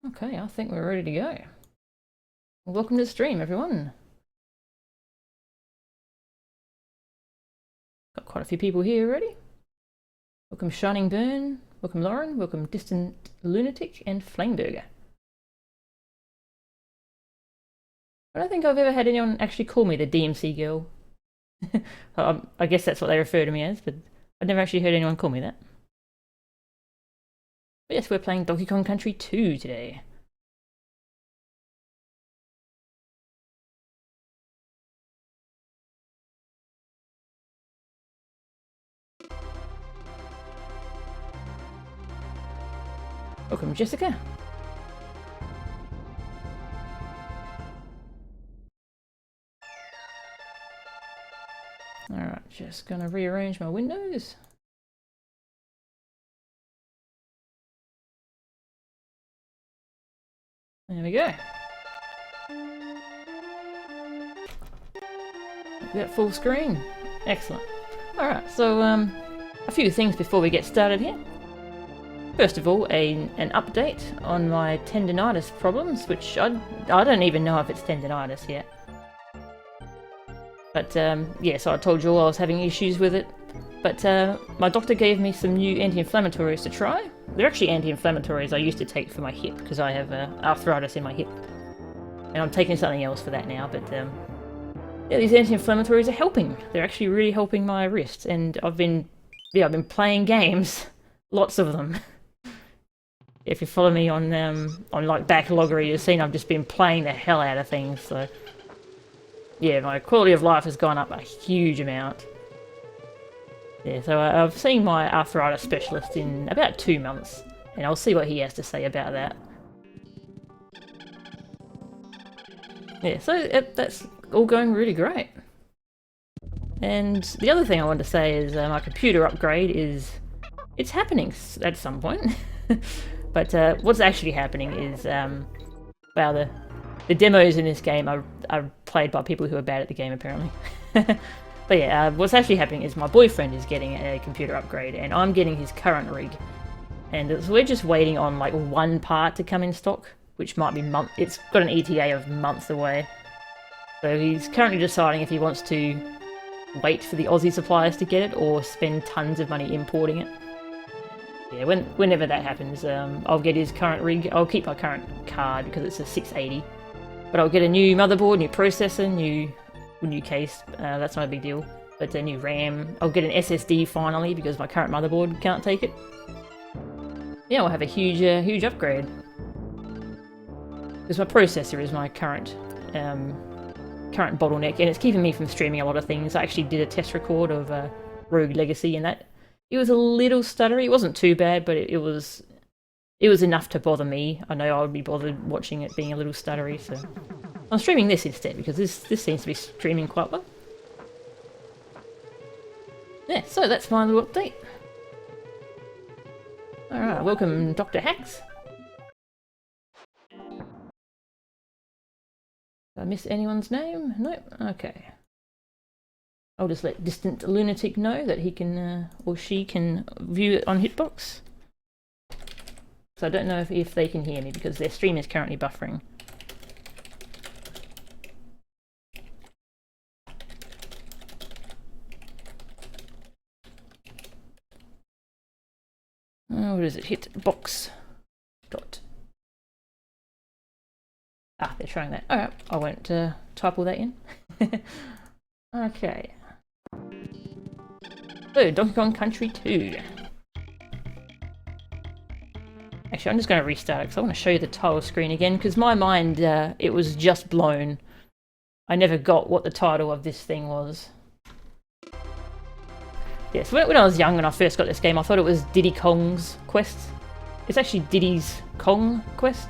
Okay, I think we're ready to go. Welcome to the stream, everyone. Got quite a few people here already. Welcome Shining Burn, welcome Lauren, welcome Distant Lunatic, and Flameburger. I don't think I've ever had anyone actually call me the DMC girl. I guess that's what they refer to me as, but I've never actually heard anyone call me that. But yes, we're playing Donkey Kong Country 2 today. Welcome Jessica. Alright, just gonna rearrange my windows. There we go. We got full screen. Excellent. Alright, so a few things before we get started here. First of all, an update on my tendinitis problems, which I don't even know if it's tendinitis yet. But yeah, so I told you all I was having issues with it. But my doctor gave me some new anti-inflammatories to try. They're actually anti-inflammatories I used to take for my hip, because I have arthritis in my hip. And I'm taking something else for that now, but yeah, these anti-inflammatories are helping. They're actually really helping my wrist, and I've been playing games, lots of them. If you follow me on like Backloggery, you've seen I've just been playing the hell out of things, so yeah, my quality of life has gone up a huge amount. Yeah, so I've seen my arthritis specialist in about 2 months, and I'll see what he has to say about that. Yeah, so that's all going really great. And the other thing I wanted to say is my computer upgrade it's happening at some point. But what's actually happening is, well, the demos in this game are played by people who are bad at the game, apparently. But yeah, what's actually happening is my boyfriend is getting a computer upgrade, and I'm getting his current rig. And so we're just waiting on like one part to come in stock, which might be months. It's got an ETA of months away. So he's currently deciding if he wants to wait for the Aussie suppliers to get it, or spend tons of money importing it. Yeah, whenever that happens, I'll get his current rig. I'll keep my current card because it's a 680. But I'll get a new motherboard, new processor, new case. That's not a big deal. But a new RAM. I'll get an SSD finally because my current motherboard can't take it. Yeah, I'll have a huge upgrade. Because my processor is my current bottleneck, and it's keeping me from streaming a lot of things. I actually did a test record of Rogue Legacy, and that it was a little stuttery. It wasn't too bad, but it was enough to bother me. I know I would be bothered watching it being a little stuttery, so I'm streaming this instead because this seems to be streaming quite well. Yeah, so that's my little update. Alright, welcome Dr. Hacks. Did I miss anyone's name? Nope, okay. I'll just let Distant Lunatic know that he can, or she can, view it on Hitbox. So I don't know if they can hear me because their stream is currently buffering. Oh, what is it? Hitbox. Dot. Ah, they're trying that. Alright, I won't type all that in. Okay. So, Donkey Kong Country 2. Actually, I'm just going to restart it because I want to show you the title screen again, because my mind, it was just blown. I never got what the title of this thing was. Yes, when I was young, when I first got this game, I thought it was Diddy Kong's Quest. It's actually Diddy's Kong Quest.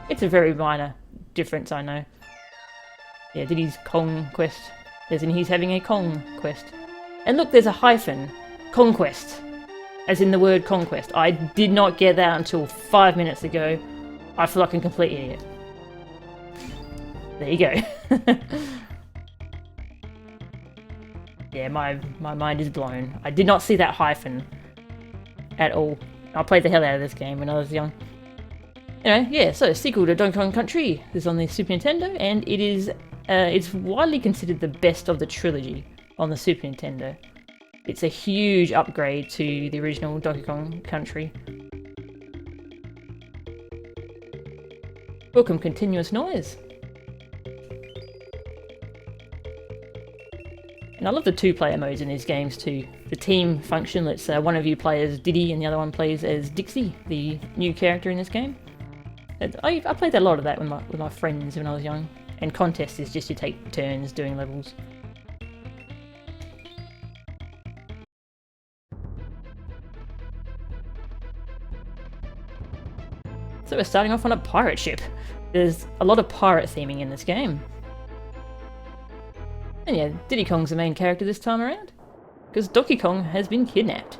It's a very minor difference, I know. Yeah, Diddy's Kong Quest. As in he's having a Kong Quest. And look, there's a hyphen. Conquest. As in the word conquest. I did not get that until 5 minutes ago. I feel like a complete idiot. There you go. Yeah, my mind is blown. I did not see that hyphen at all. I played the hell out of this game when I was young. Anyway, yeah, so sequel to Donkey Kong Country is on the Super Nintendo, and it is it's widely considered the best of the trilogy on the Super Nintendo. It's a huge upgrade to the original Donkey Kong Country. Welcome, continuous noise. And I love the two-player modes in these games too. The team function lets one of you play as Diddy and the other one plays as Dixie, the new character in this game. I played a lot of that with my friends when I was young. And contest is just you take turns doing levels. So we're starting off on a pirate ship. There's a lot of pirate theming in this game. And yeah, Diddy Kong's the main character this time around, because Donkey Kong has been kidnapped.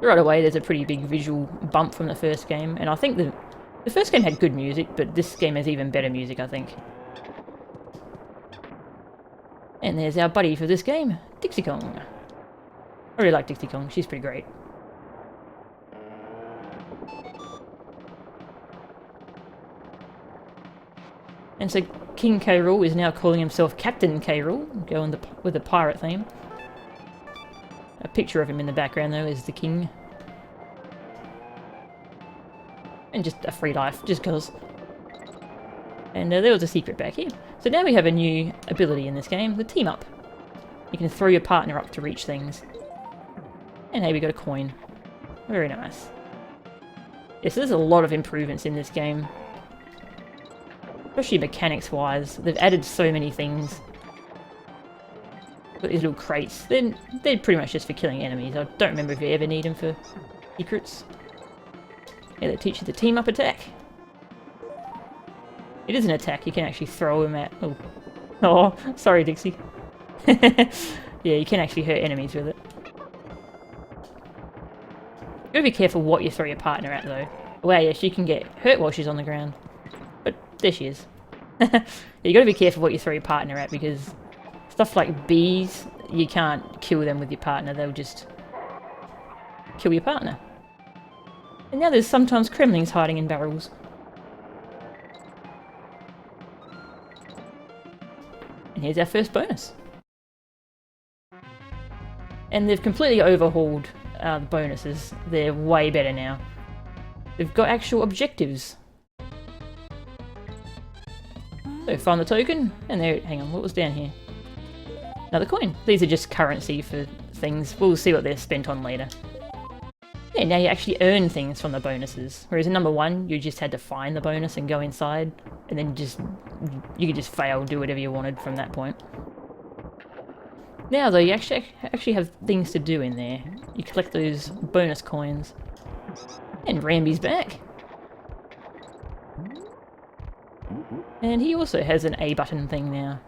Right away there's a pretty big visual bump from the first game, and I think the first game had good music, but this game has even better music, I think. And there's our buddy for this game, Dixie Kong. I really like Dixie Kong, she's pretty great. And so King K. Rool is now calling himself Captain K. Rool, going with the pirate theme. A picture of him in the background though is the king. And just a free life, just cause. And there was a secret back here. So now we have a new ability in this game, the team up. You can throw your partner up to reach things. And hey, we got a coin. Very nice. Yes, there's a lot of improvements in this game. Especially mechanics-wise, they've added so many things. Got these little crates. They're pretty much just for killing enemies. I don't remember if you ever need them for secrets. Yeah, they teach you the team-up attack. It is an attack, you can actually throw them at... Oh, sorry Dixie. Yeah, you can actually hurt enemies with it. You gotta be careful what you throw your partner at though. Wow, yeah, she can get hurt while she's on the ground. But there she is. You gotta be careful what you throw your partner at, because stuff like bees, you can't kill them with your partner, they'll just kill your partner. And now there's sometimes Kremlings hiding in barrels. And here's our first bonus. And they've completely overhauled the bonuses. They're way better now. They've got actual objectives. So find the token, and there, hang on, what was down here? Another coin. These are just currency for things. We'll see what they're spent on later. Yeah, now you actually earn things from the bonuses. Whereas in number 1, you just had to find the bonus and go inside, and then you could just fail, do whatever you wanted from that point. Now though, you actually have things to do in there. You collect those bonus coins. And Rambi's back. And he also has an A button thing now.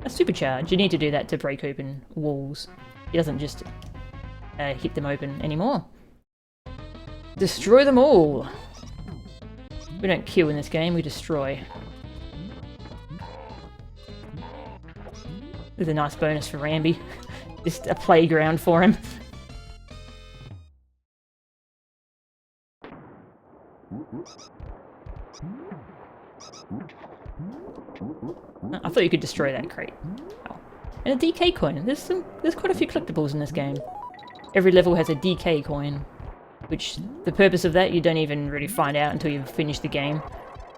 A supercharge. You need to do that to break open walls. He doesn't just hit them open anymore. Destroy them all! We don't kill in this game, we destroy. There's a nice bonus for Rambi. Just a playground for him. I thought you could destroy that crate. Oh. And a DK coin. There's quite a few collectibles in this game. Every level has a DK coin, which the purpose of that you don't even really find out until you've finished the game.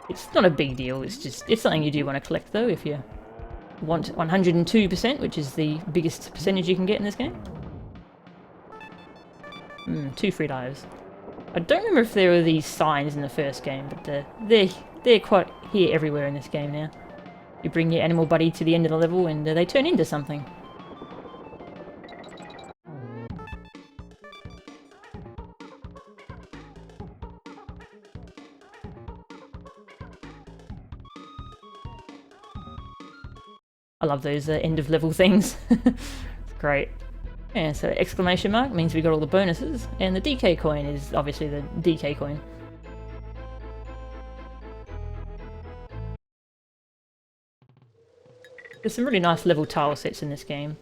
It's not a big deal. It's something you do want to collect though if you want 102%, which is the biggest percentage you can get in this game. 2 free lives. I don't remember if there were these signs in the first game, but they're quite here everywhere in this game now. You bring your animal buddy to the end of the level and they turn into something. I love those end of level things. It's great. And so exclamation mark means we got all the bonuses, and the DK coin is obviously the DK coin. There's some really nice level tile sets in this game.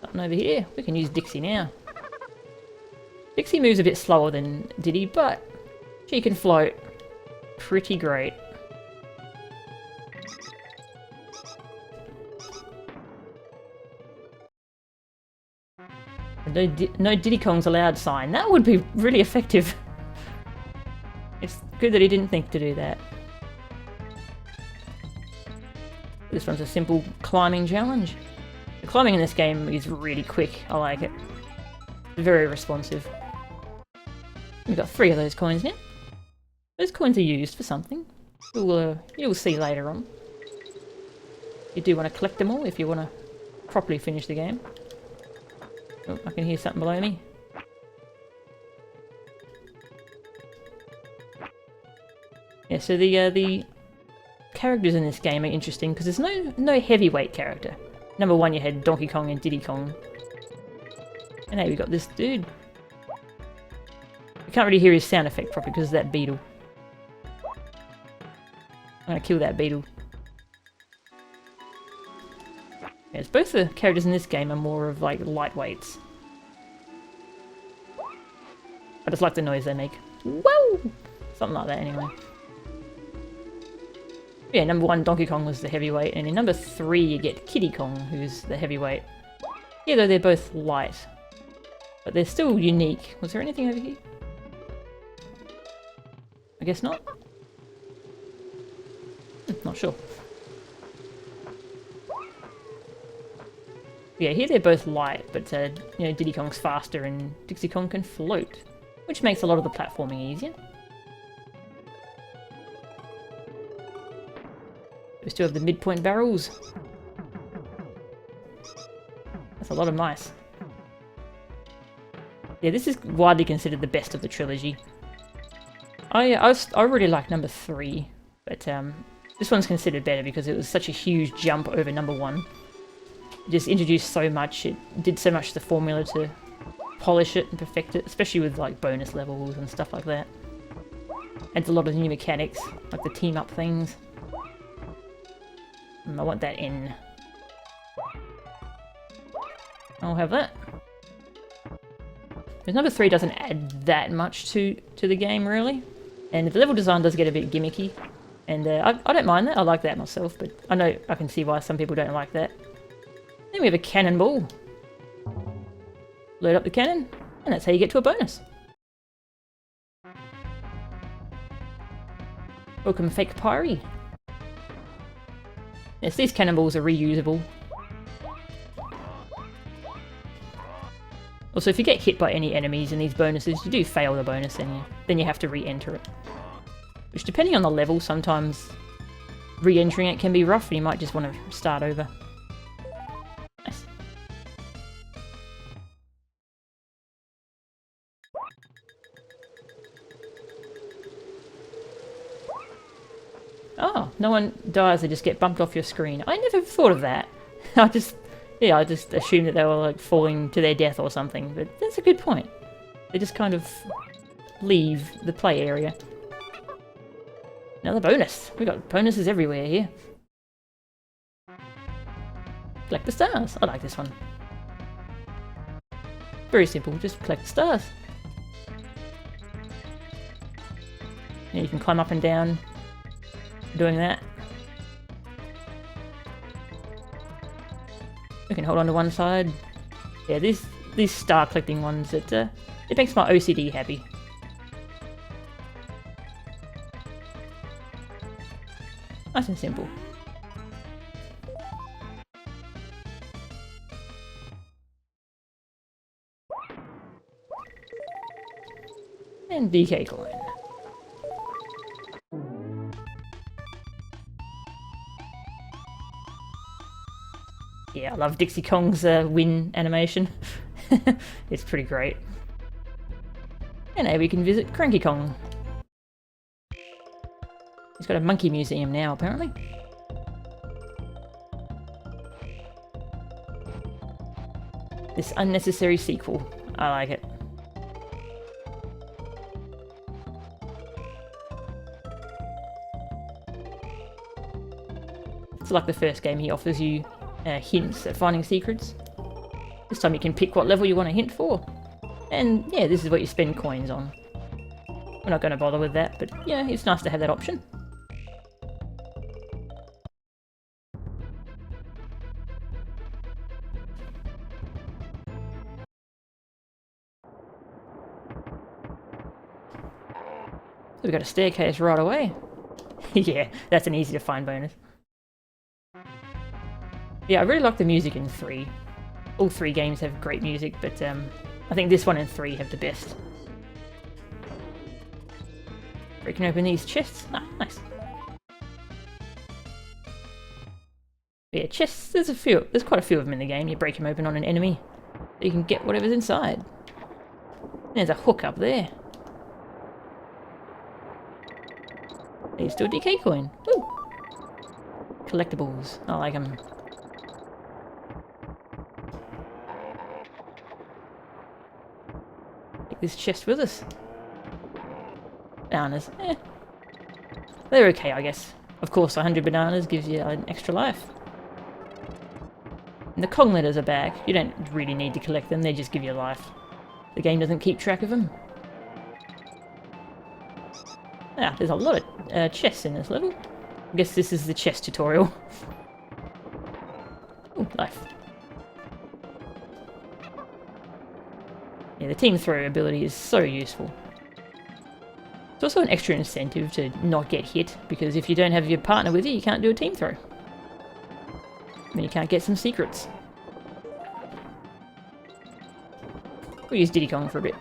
Something over here. We can use Dixie now. Dixie moves a bit slower than Diddy, but she can float pretty great. No Diddy Kong's allowed sign. That would be really effective. It's good that he didn't think to do that. This one's a simple climbing challenge. The climbing in this game is really quick. I like it. Very responsive. We've got 3 of those coins now. Those coins are used for something. You'll see later on. You do want to collect them all if you want to properly finish the game. Oh, I can hear something below me. Yeah, so the characters in this game are interesting because there's no heavyweight character. Number 1 you had Donkey Kong and Diddy Kong. And now we got this dude. You can't really hear his sound effect properly because of that beetle. I'm gonna kill that beetle. Yes, both the characters in this game are more of like lightweights. I just like the noise they make. Whoa! Something like that anyway. Yeah, number 1 Donkey Kong was the heavyweight, and in number 3 you get Kiddy Kong, who's the heavyweight. Yeah, though they're both light. But they're still unique. Was there anything over here? I guess not. Not sure. Yeah, here they're both light, but you know, Diddy Kong's faster and Dixie Kong can float, which makes a lot of the platforming easier. We still have the midpoint barrels. That's a lot of mice. Yeah, this is widely considered the best of the trilogy. I really like number 3, but this one's considered better because it was such a huge jump over number 1. It just introduced so much, it did so much to the formula to polish it and perfect it, especially with like bonus levels and stuff like that. Adds a lot of new mechanics, like the team up things. I want that in. I'll have that. Because number 3 doesn't add that much to the game, really. And the level design does get a bit gimmicky. And I don't mind that, I like that myself, but I know I can see why some people don't like that. Then we have a cannonball. Load up the cannon, and that's how you get to a bonus. Welcome, Fake Pyrie. Yes, these cannonballs are reusable. Also, if you get hit by any enemies in these bonuses, you do fail the bonus and then you have to re-enter it. Which, depending on the level, sometimes re-entering it can be rough and you might just want to start over. Nice. Oh, no one dies, they just get bumped off your screen. I never thought of that. I just assumed that they were like falling to their death or something, but that's a good point. They just kind of leave the play area. Another bonus. We got bonuses everywhere here. Collect the stars. I like this one. Very simple, just collect the stars. And you can climb up and down doing that. We can hold on to one side. Yeah, these star collecting ones, it makes my OCD happy. Nice and simple. And DK coin. Yeah, I love Dixie Kong's win animation. It's pretty great. And now we can visit Cranky Kong. He's got a monkey museum now, apparently. This unnecessary sequel. I like it. It's like the first game, he offers you hints at finding secrets. This time you can pick what level you want a hint for. And yeah, this is what you spend coins on. We're not going to bother with that, but yeah, it's nice to have that option. So we've got a staircase right away. Yeah, that's an easy to find bonus. Yeah, I really like the music in 3. All 3 games have great music, but I think this one and 3 have the best. Breaking open these chests. Ah, nice. Yeah, chests, there's quite a few of them in the game. You break them open on an enemy, so you can get whatever's inside. There's a hook up there. There's still a DK coin. Woo! Collectibles. I like them. Take this chest with us. Bananas. They're okay, I guess. Of course, 100 bananas gives you an extra life. And the Kong letters are back. You don't really need to collect them, they just give you life. The game doesn't keep track of them. Ah, there's a lot of chests in this level. I guess this is the chest tutorial. Ooh, life. Yeah, the team throw ability is so useful. It's also an extra incentive to not get hit, because if you don't have your partner with you, you can't do a team throw. I mean, you can't get some secrets. We'll use Diddy Kong for a bit.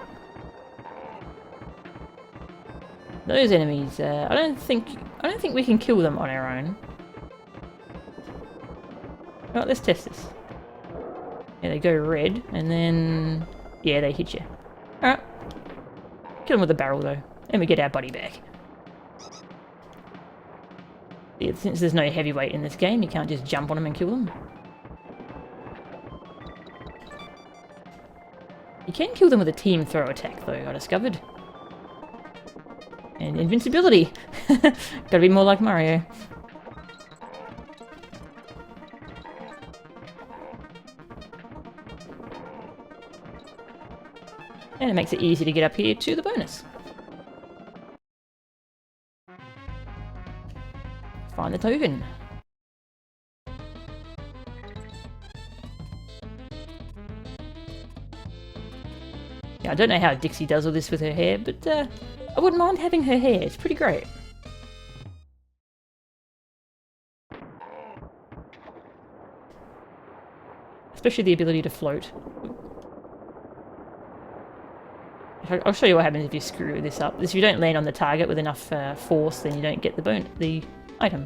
Those enemies, I don't think we can kill them on our own. Right, let's test this. Yeah, they go red, and then yeah, they hit you. All right, kill them with a barrel though, and we get our buddy back. Yeah, since there's no heavyweight in this game, you can't just jump on them and kill them. You can kill them with a team throw attack though, I discovered. And invincibility! Gotta be more like Mario. And it makes it easy to get up here to the bonus. Find the token. Yeah, I don't know how Dixie does all this with her hair, but I wouldn't mind having her hair. It's pretty great. Especially the ability to float. I'll show you what happens if you screw this up. If you don't land on the target with enough force, then you don't get the item.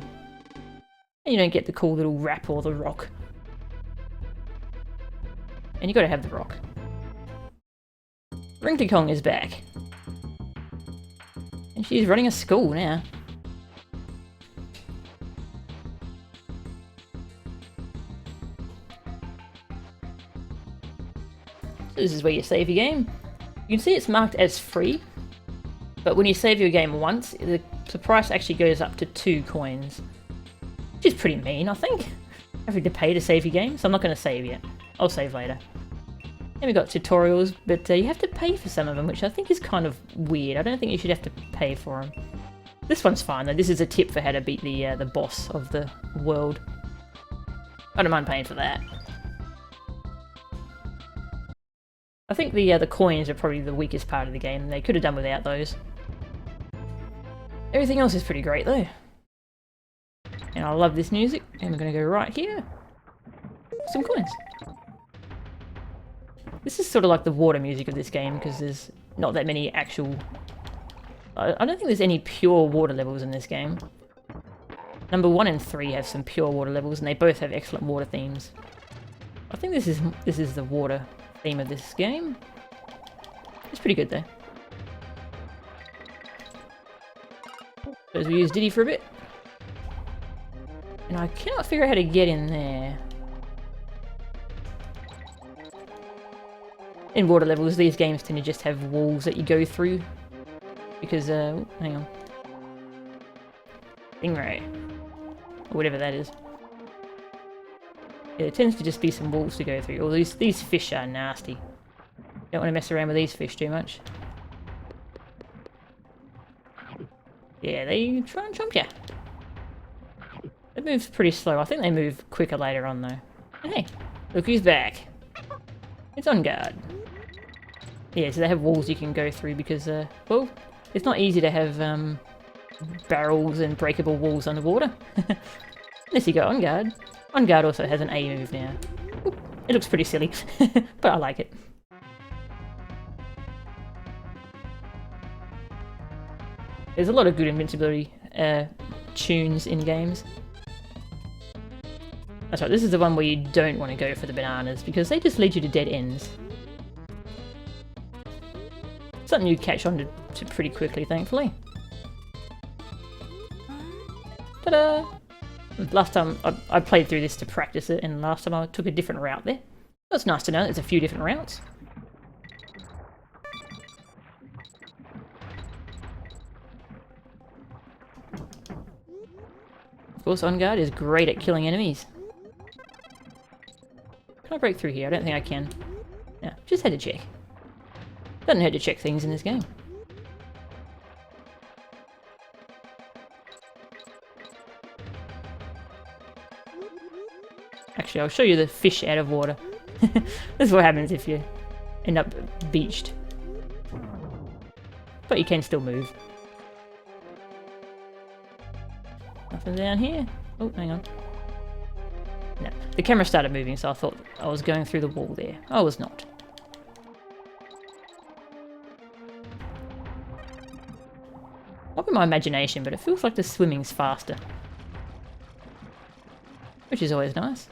And you don't get the cool little wrap or the rock. And you gotta have the rock. Wrinkly Kong is back. And she's running a school now. So this is where you save your game. You can see it's marked as free, but when you save your game once, the price actually goes up to 2 coins. Which is pretty mean, I think. Having to pay to save your game, so I'm not going to save yet. I'll save later. And we've got tutorials, but you have to pay for some of them, which I think is kind of weird. I don't think you should have to pay for them. This one's fine though. This is a tip for how to beat the boss of the world. I don't mind paying for that. I think the coins are probably the weakest part of the game. They could have done without those. Everything else is pretty great though. And I love this music. And we're going to go right here. Some coins. This is sort of like the water music of this game, because there's not that many actual... I don't think there's any pure water levels in this game. Number 1 and 3 have some pure water levels, and they both have excellent water themes. I think this is the water theme of this game. It's pretty good though. So as we use Diddy for a bit. And I cannot figure out how to get in there. In water levels, these games tend to just have walls that you go through. Because, hang on. Stingray. Or whatever that is. Yeah, it tends to just be some walls to go through. Or these fish are nasty. Don't want to mess around with these fish too much. Yeah, they try and chomp you. It moves pretty slow. I think they move quicker later on though. Hey, look who's back. It's on guard. Yeah, so they have walls you can go through because, well, it's not easy to have barrels and breakable walls underwater. Unless you go on guard. On guard also has an A move now. Oop, it looks pretty silly, but I like it. There's a lot of good invincibility tunes in games. That's right, this is the one where you don't want to go for the bananas because they just lead you to dead ends. Something you catch on to pretty quickly, thankfully. Ta-da! Last time I played through this to practice it, and last time I took a different route there. That's nice to know, there's a few different routes. Of course, On Guard is great at killing enemies. Can I break through here? I don't think I can. No, just had to check. Doesn't hurt to check things in this game. Actually, I'll show you the fish out of water. This is what happens if you end up beached. But you can still move. Nothing down here. Oh, hang on. No, the camera started moving, so I thought I was going through the wall there. I was not. Might be my imagination, but it feels like the swimming's faster. Which is always nice.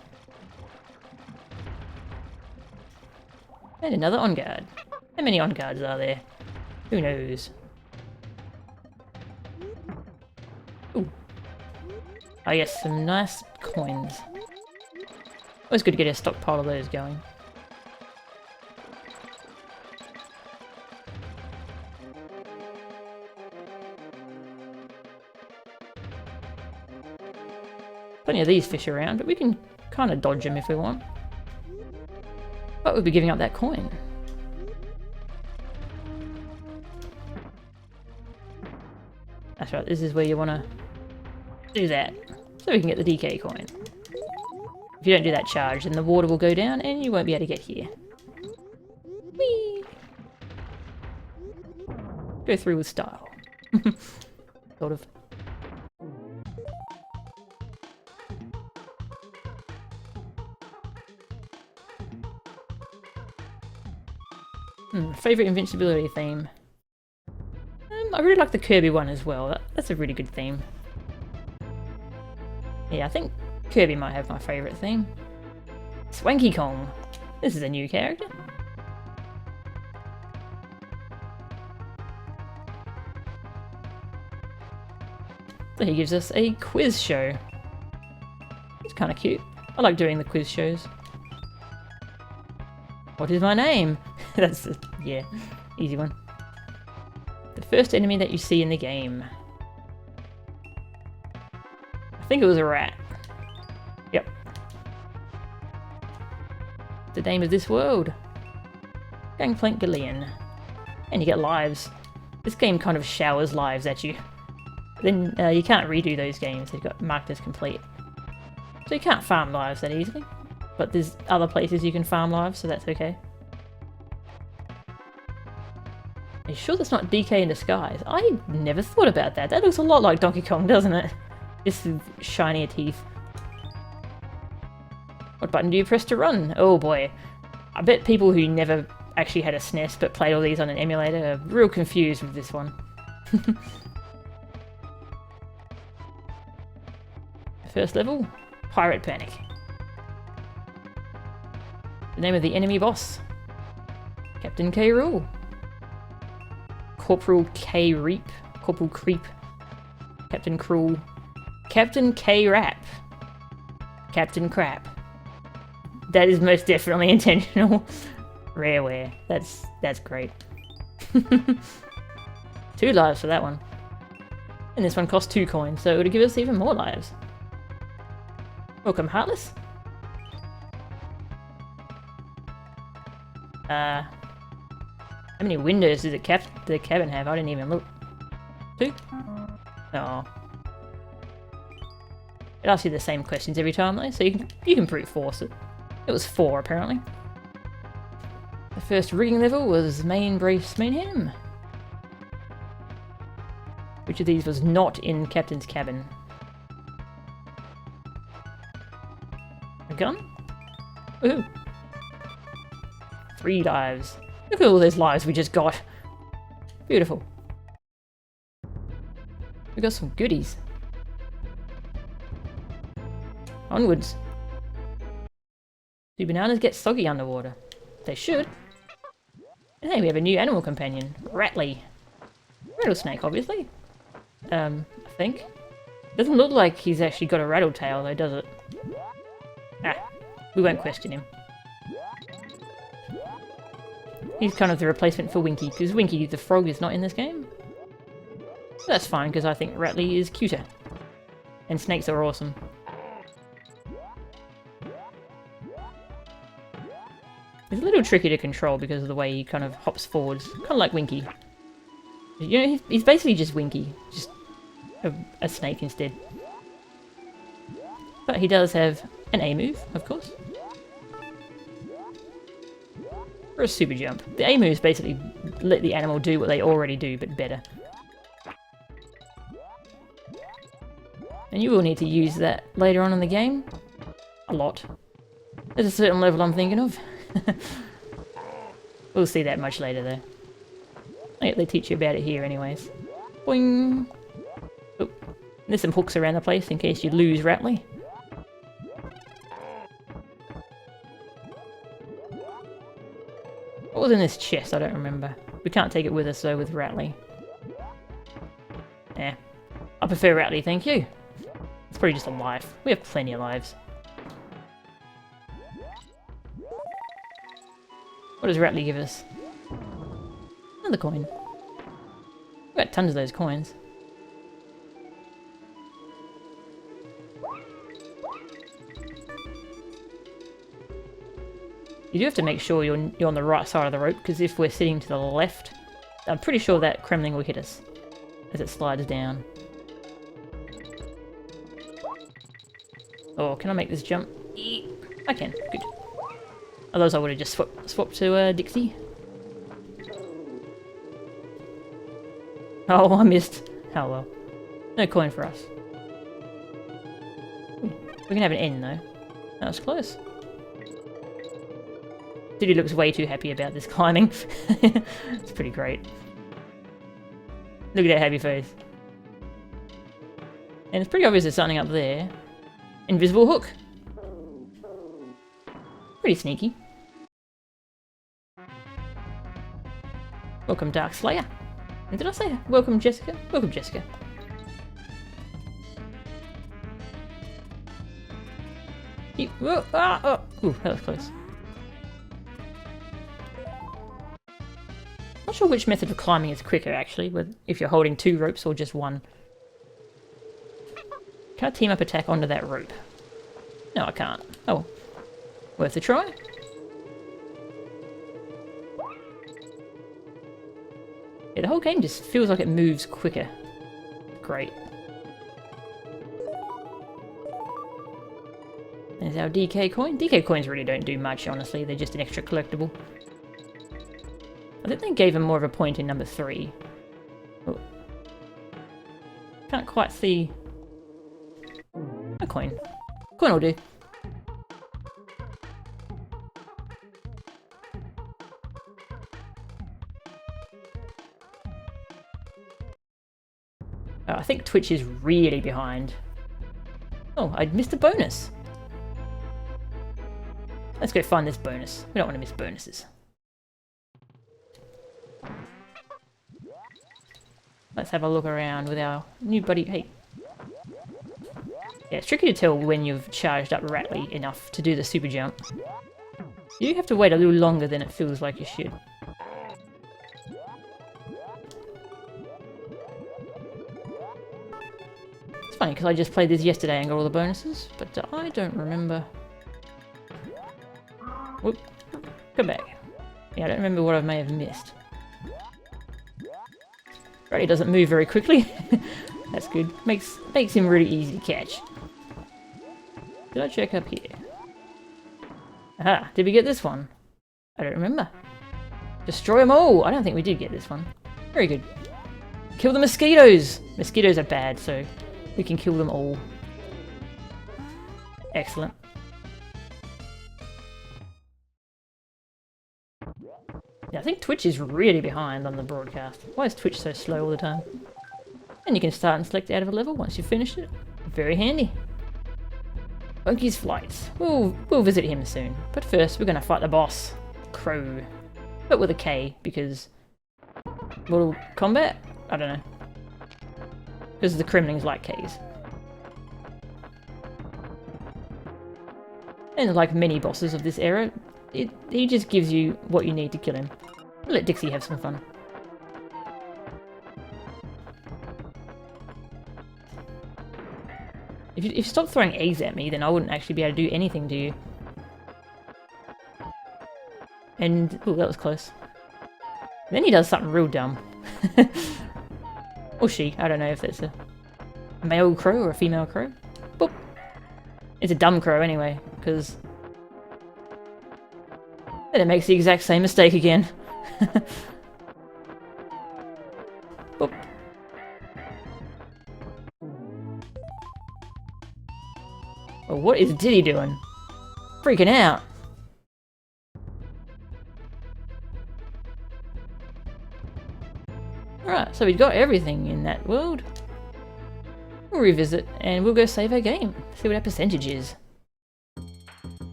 And another On Guard. How many On Guards are there? Who knows? Ooh. Oh yes, some nice coins. Always good to get a stockpile of those going. Plenty of these fish around, but we can kind of dodge them if we want. But we'll be giving up that coin. That's right, this is where you want to do that, so we can get the DK coin. If you don't do that charge, then the water will go down and you won't be able to get here. Whee! Go through with style. Sort of. Favourite invincibility theme? I really like the Kirby one as well. That's a really good theme. Yeah, I think Kirby might have my favourite theme. Swanky Kong. This is a new character. So he gives us a quiz show. It's kind of cute. I like doing the quiz shows. What is my name? That's, yeah, easy one. The first enemy that you see in the game. I think it was a rat. Yep. The name of this world. Gangplank Galleon. And you get lives. This game kind of showers lives at you. Then you can't redo those games, they've got marked as complete. So you can't farm lives that easily. But there's other places you can farm lives, so that's okay. Are you sure that's not DK in disguise? I never thought about that. That looks a lot like Donkey Kong, doesn't it? Just with shinier teeth. What button do you press to run? Oh boy. I bet people who never actually had a SNES but played all these on an emulator are real confused with this one. First level, Pirate Panic. The name of the enemy boss, Captain K. Rool. Corporal K. Reap. Corporal Creep. Captain Cruel. Captain K. Rap. Captain Crap. That is most definitely intentional. Rareware. That's great. 2 lives for that one. And this one costs 2 coins, so it would give us even more lives. Welcome, Heartless. How many windows does the cabin have? I didn't even look. 2? Oh. It asks you the same questions every time though, so you can brute force it. It was 4 apparently. The first rigging level was main brace, main ham. Which of these was not in Captain's cabin? A gun? Ooh. 3 lives. Look at all those lives we just got. Beautiful. We got some goodies. Onwards. Do bananas get soggy underwater? They should. And hey, we have a new animal companion. Rattly. Rattlesnake, obviously. I think. Doesn't look like he's actually got a rattle tail though, does it? Ah, we won't question him. He's kind of the replacement for Winky, because Winky the frog is not in this game. So that's fine, because I think Rattly is cuter. And snakes are awesome. He's a little tricky to control because of the way he kind of hops forwards, kind of like Winky. You know, he's basically just Winky, just a snake instead. But he does have an A move, of course. Or a super jump. The A moves basically let the animal do what they already do, but better. And you will need to use that later on in the game. A lot. There's a certain level I'm thinking of. We'll see that much later though. Yeah, they teach you about it here anyways. Boing! Oh, there's some hooks around the place in case you lose Rattly. What was in this chest? I don't remember. We can't take it with us though with Rattly. Yeah. I prefer Rattly, thank you. It's probably just a life. We have plenty of lives. What does Rattly give us? Another coin. We've got tons of those coins. You do have to make sure you're on the right side of the rope, because if we're sitting to the left, I'm pretty sure that Kremling will hit us as it slides down. Oh, can I make this jump? I can. Good. Otherwise I would have just swapped to Dixie. Oh, I missed. Oh well. No coin for us. We can have an N though. That was close. Diddy looks way too happy about this climbing. It's pretty great. Look at that happy face. And it's pretty obvious there's something up there. Invisible hook. Pretty sneaky. Welcome, Dark Slayer. And did I say welcome, Jessica? Welcome, Jessica. Ooh, that was close. Not sure which method of climbing is quicker, actually, if you're holding 2 ropes or just 1. Can I team up attack onto that rope? No, I can't. Oh. Worth a try. Yeah, the whole game just feels like it moves quicker. Great. There's our DK coin. DK coins really don't do much, honestly. They're just an extra collectible. I think they gave him more of a point in number 3. Oh. Can't quite see... A coin. Coin will do. Oh, I think Twitch is really behind. Oh, I'd missed a bonus. Let's go find this bonus. We don't want to miss bonuses. Let's have a look around with our new buddy. Hey. Yeah, it's tricky to tell when you've charged up Rattly enough to do the super jump. You have to wait a little longer than it feels like you should. It's funny because I just played this yesterday and got all the bonuses, but I don't remember. Whoop. Come back. Yeah, I don't remember what I may have missed. Right, he doesn't move very quickly. That's good. Makes him really easy to catch. Did I check up here? Aha, did we get this one? I don't remember. Destroy them all! I don't think we did get this one. Very good. Kill the mosquitoes! Mosquitoes are bad, so we can kill them all. Excellent. Yeah, I think Twitch is really behind on the broadcast. Why is Twitch so slow all the time? And you can start and select out of a level once you've finished it. Very handy. Funky's Flights. We'll visit him soon. But first, we're going to fight the boss. Crow. But with a K, because... Mortal Kombat? I don't know. Because the Kremlings like Ks. And like many bosses of this era, he just gives you what you need to kill him. Let Dixie have some fun. If you stop throwing eggs at me, then I wouldn't actually be able to do anything to you. And, oh, that was close. Then he does something real dumb. Or she, I don't know if it's a male crow or a female crow. Boop. It's a dumb crow anyway, because then it makes the exact same mistake again. Boop. Well, what is Diddy doing? Freaking out. Alright, so we've got everything in that world. We'll revisit and we'll go save our game. See what our percentage is.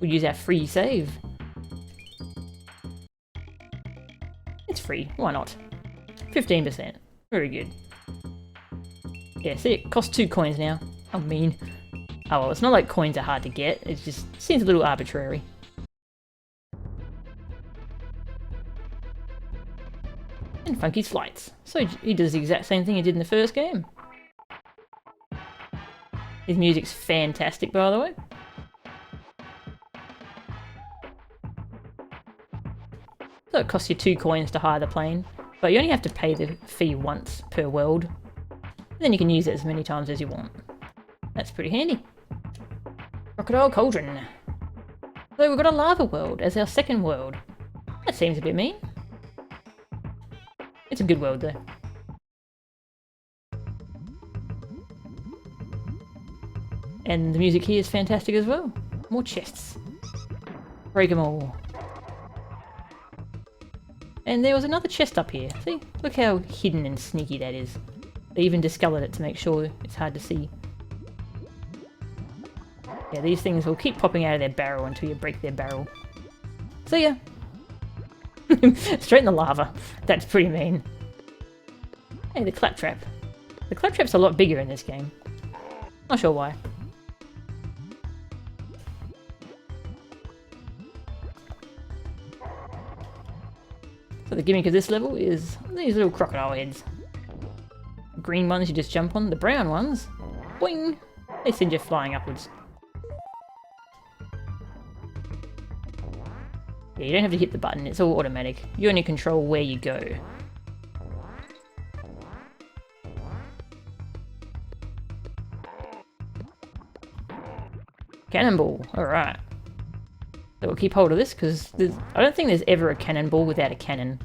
We'll use our free save. It's free, why not? 15%. Very good. Yeah, see, it costs 2 coins now. How mean. Oh well, it's not like coins are hard to get, it just seems a little arbitrary. And Funky's Flights. So he does the exact same thing he did in the first game. His music's fantastic, by the way. So it costs you 2 coins to hire the plane, but you only have to pay the fee once per world. And then you can use it as many times as you want. That's pretty handy. Crocodile Cauldron. So we've got a lava world as our second world. That seems a bit mean. It's a good world though. And the music here is fantastic as well. More chests. Break them all. And there was another chest up here. See? Look how hidden and sneaky that is. They even discolored it to make sure it's hard to see. Yeah, these things will keep popping out of their barrel until you break their barrel. See ya! Straight in the lava. That's pretty mean. Hey, the claptrap. The claptrap's a lot bigger in this game. Not sure why. So the gimmick of this level is these little crocodile heads. The green ones you just jump on, the brown ones, boing! They send you flying upwards. Yeah, you don't have to hit the button, it's all automatic. You only control where you go. Cannonball, alright. So we'll keep hold of this, because I don't think there's ever a cannonball without a cannon.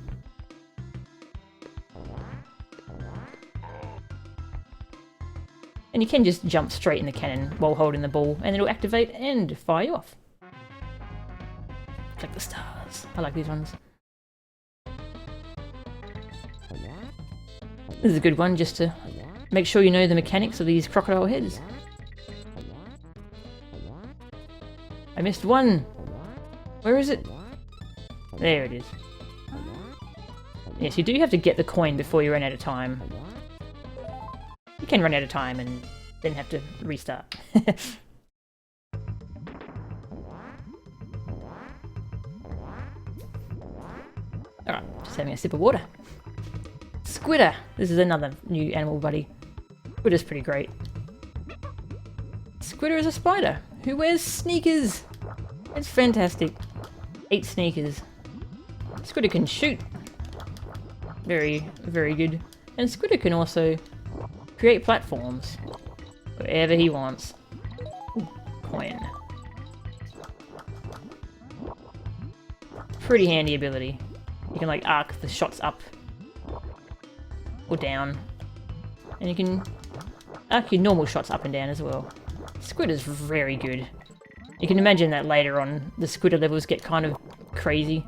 And you can just jump straight in the cannon while holding the ball, and it'll activate and fire you off. Like the stars. I like these ones. This is a good one just to make sure you know the mechanics of these crocodile heads. I missed one! Where is it? There it is. Yes, you do have to get the coin before you run out of time. You can run out of time and then have to restart. Alright, just having a sip of water. Squitter! This is another new animal buddy. Squitter's pretty great. Squitter is a spider who wears sneakers! It's fantastic. 8 sneakers. Squitter can shoot. Very, very good. And Squidder can also create platforms wherever he wants. Ooh, coin. Pretty handy ability. You can like arc the shots up or down. And you can arc your normal shots up and down as well. Squidder's very good. You can imagine that later on the Squidder levels get kind of crazy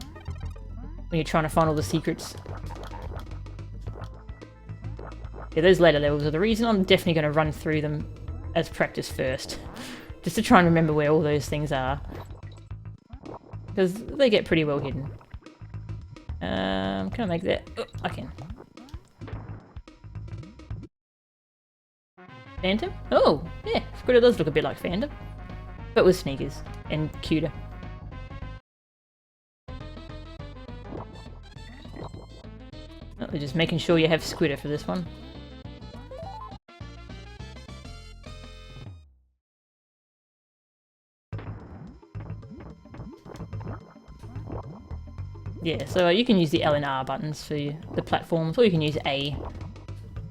when you're trying to find all the secrets. Yeah, those later levels are the reason I'm definitely going to run through them as practice first. Just to try and remember where all those things are. Because they get pretty well hidden. Can I make that? Oh, I can. Phantom? Oh, yeah. Squidder does look a bit like Phantom. But with sneakers. And cuter. Oh, we're just making sure you have Squidder for this one. Yeah, so you can use the L and R buttons for the platforms, or you can use A.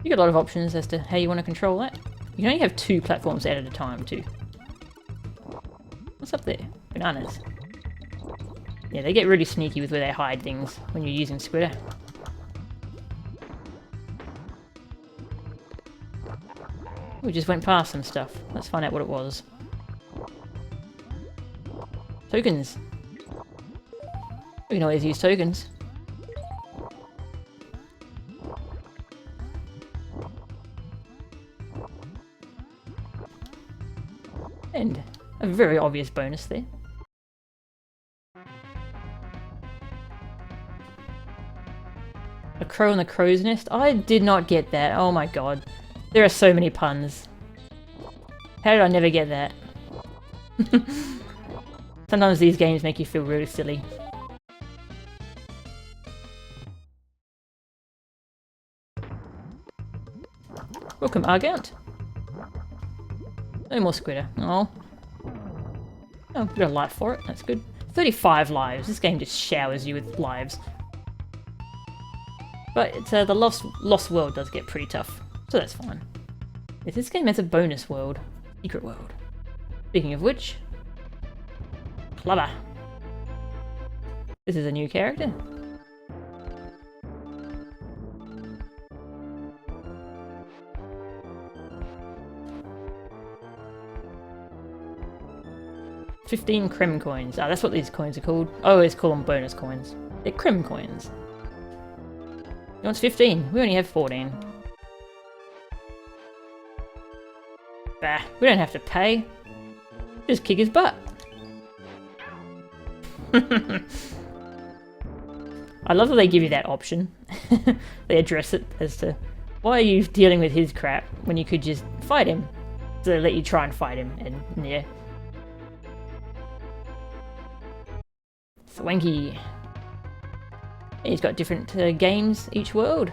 You got a lot of options as to how you want to control that. You can only have 2 platforms out at a time, too. What's up there? Bananas. Yeah, they get really sneaky with where they hide things when you're using Squidder. We just went past some stuff. Let's find out what it was. Tokens. We can always use tokens. And a very obvious bonus there. A crow in the crow's nest? I did not get that. Oh my god. There are so many puns. How did I never get that? Sometimes these games make you feel really silly. Welcome, Argount. No more Squidder. Oh. Oh, we got a life for it. That's good. 35 lives. This game just showers you with lives. But it's, the Lost World does get pretty tough, so that's fine. Yes, this game has a bonus world. Secret world. Speaking of which... Clubber. This is a new character. $15 creme coins. Ah, that's what these coins are called. I always call them bonus coins. They're creme coins. He wants 15. We only have 14. Bah, we don't have to pay. Just kick his butt. I love that they give you that option. They address it as to why are you dealing with his crap when you could just fight him. So they let you try and fight him, and yeah. Swanky. He's got different games each world.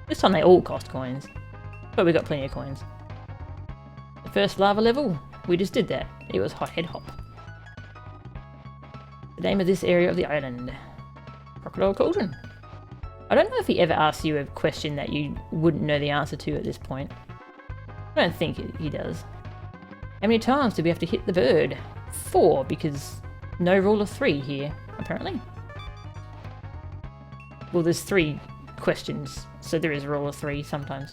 This time they all cost coins. But we got plenty of coins. The first lava level, we just did that. It was Hothead Hop. The name of this area of the island. Crocodile Cauldron. I don't know if he ever asks you a question that you wouldn't know the answer to at this point. I don't think he does. How many times do we have to hit the bird? 4, because no rule of 3 here, apparently. Well, there's 3 questions, so there is a rule of 3 sometimes.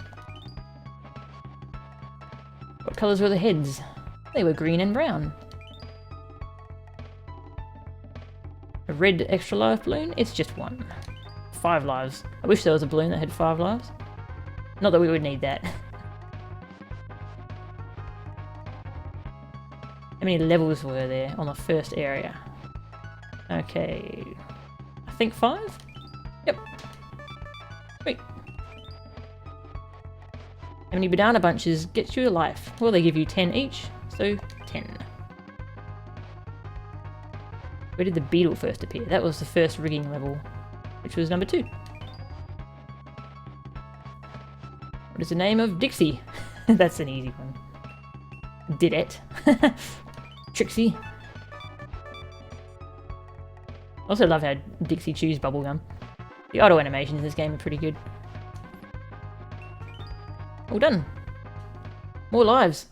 What colours were the heads? They were green and brown. A red extra life balloon? It's just 1. 5 lives. I wish there was a balloon that had 5 lives. Not that we would need that. How many levels were there on the first area? Okay, I think 5? Yep. Wait. How many banana bunches gets you a life? Well, they give you 10 each, so 10. Where did the beetle first appear? That was the first rigging level, which was number 2. What is the name of Dixie? That's an easy one. Didette. Trixie. Also love how Dixie chews bubblegum. The auto animations in this game are pretty good. All done. More lives.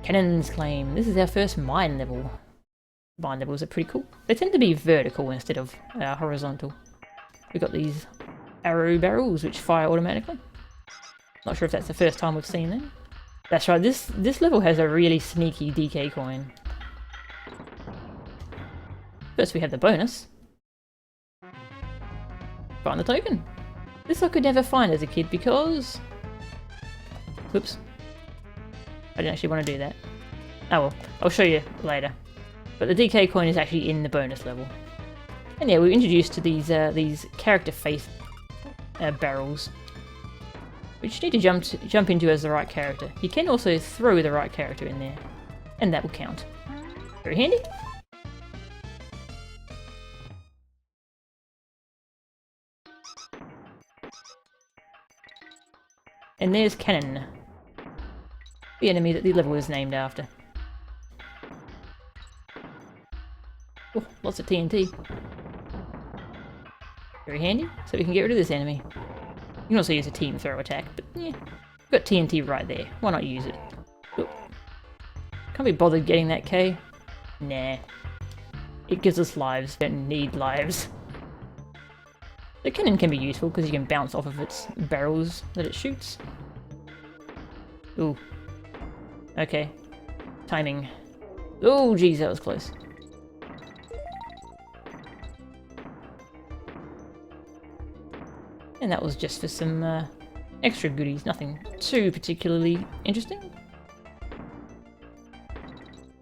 Cannon's Claim. This is our first mine level. Mine levels are pretty cool. They tend to be vertical instead of horizontal. We've got these arrow barrels which fire automatically. Not sure if that's the first time we've seen them. That's right, this level has a really sneaky DK coin. First we have the bonus. Find the token. This I could never find as a kid because... Oops. I didn't actually want to do that. Oh well, I'll show you later. But the DK coin is actually in the bonus level. And yeah, we're introduced to these character face barrels, which you need to jump into as the right character. You can also throw the right character in there, and that will count. Very handy. And there's Cannon, the enemy that the level is named after. Oh, lots of TNT. Very handy, so we can get rid of this enemy. You can also use a team throw attack, but yeah, we've got TNT right there. Why not use it? Oh. Can't be bothered getting that K. Nah. It gives us lives, don't need lives. The cannon can be useful because you can bounce off of its barrels that it shoots. Ooh. Okay. Timing. Oh, geez, that was close. And that was just for some extra goodies, nothing too particularly interesting.